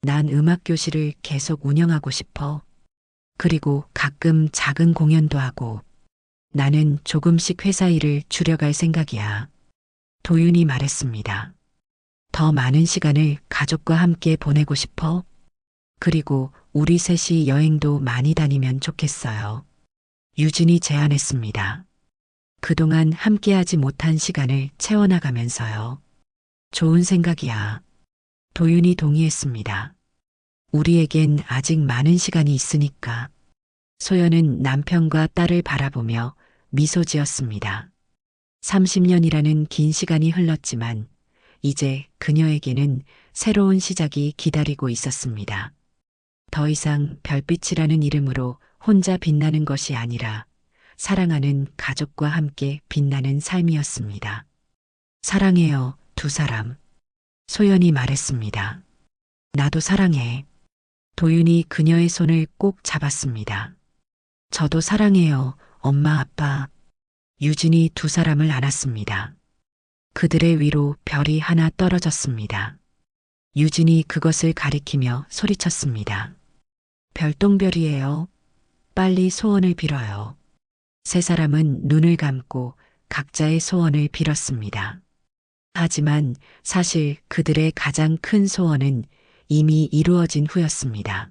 난 음악교실을 계속 운영하고 싶어. 그리고 가끔 작은 공연도 하고. 나는 조금씩 회사 일을 줄여갈 생각이야. 도윤이 말했습니다. 더 많은 시간을 가족과 함께 보내고 싶어. 그리고 우리 셋이 여행도 많이 다니면 좋겠어요. 유진이 제안했습니다. 그동안 함께하지 못한 시간을 채워나가면서요. 좋은 생각이야. 도윤이 동의했습니다. 우리에겐 아직 많은 시간이 있으니까. 소연은 남편과 딸을 바라보며 미소 지었습니다. 30년이라는 긴 시간이 흘렀지만 이제 그녀에게는 새로운 시작이 기다리고 있었습니다. 더 이상 별빛이라는 이름으로 혼자 빛나는 것이 아니라 사랑하는 가족과 함께 빛나는 삶이었습니다. 사랑해요, 두 사람. 소연이 말했습니다. 나도 사랑해. 도윤이 그녀의 손을 꼭 잡았습니다. 저도 사랑해요, 엄마, 아빠. 유진이 두 사람을 안았습니다. 그들의 위로 별이 하나 떨어졌습니다. 유진이 그것을 가리키며 소리쳤습니다. 별똥별이에요. 빨리 소원을 빌어요. 세 사람은 눈을 감고 각자의 소원을 빌었습니다. 하지만 사실 그들의 가장 큰 소원은 이미 이루어진 후였습니다.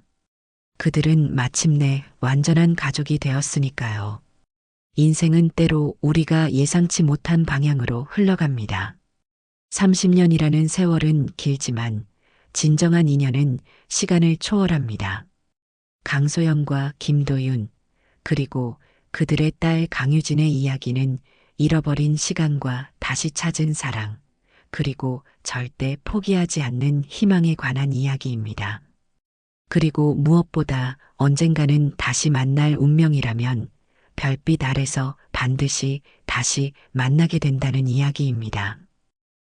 그들은 마침내 완전한 가족이 되었으니까요. 인생은 때로 우리가 예상치 못한 방향으로 흘러갑니다. 30년이라는 세월은 길지만 진정한 인연은 시간을 초월합니다. 강소영과 김도윤, 그리고 그들의 딸 강유진의 이야기는 잃어버린 시간과 다시 찾은 사랑, 그리고 절대 포기하지 않는 희망에 관한 이야기입니다. 그리고 무엇보다 언젠가는 다시 만날 운명이라면 별빛 아래서 반드시 다시 만나게 된다는 이야기입니다.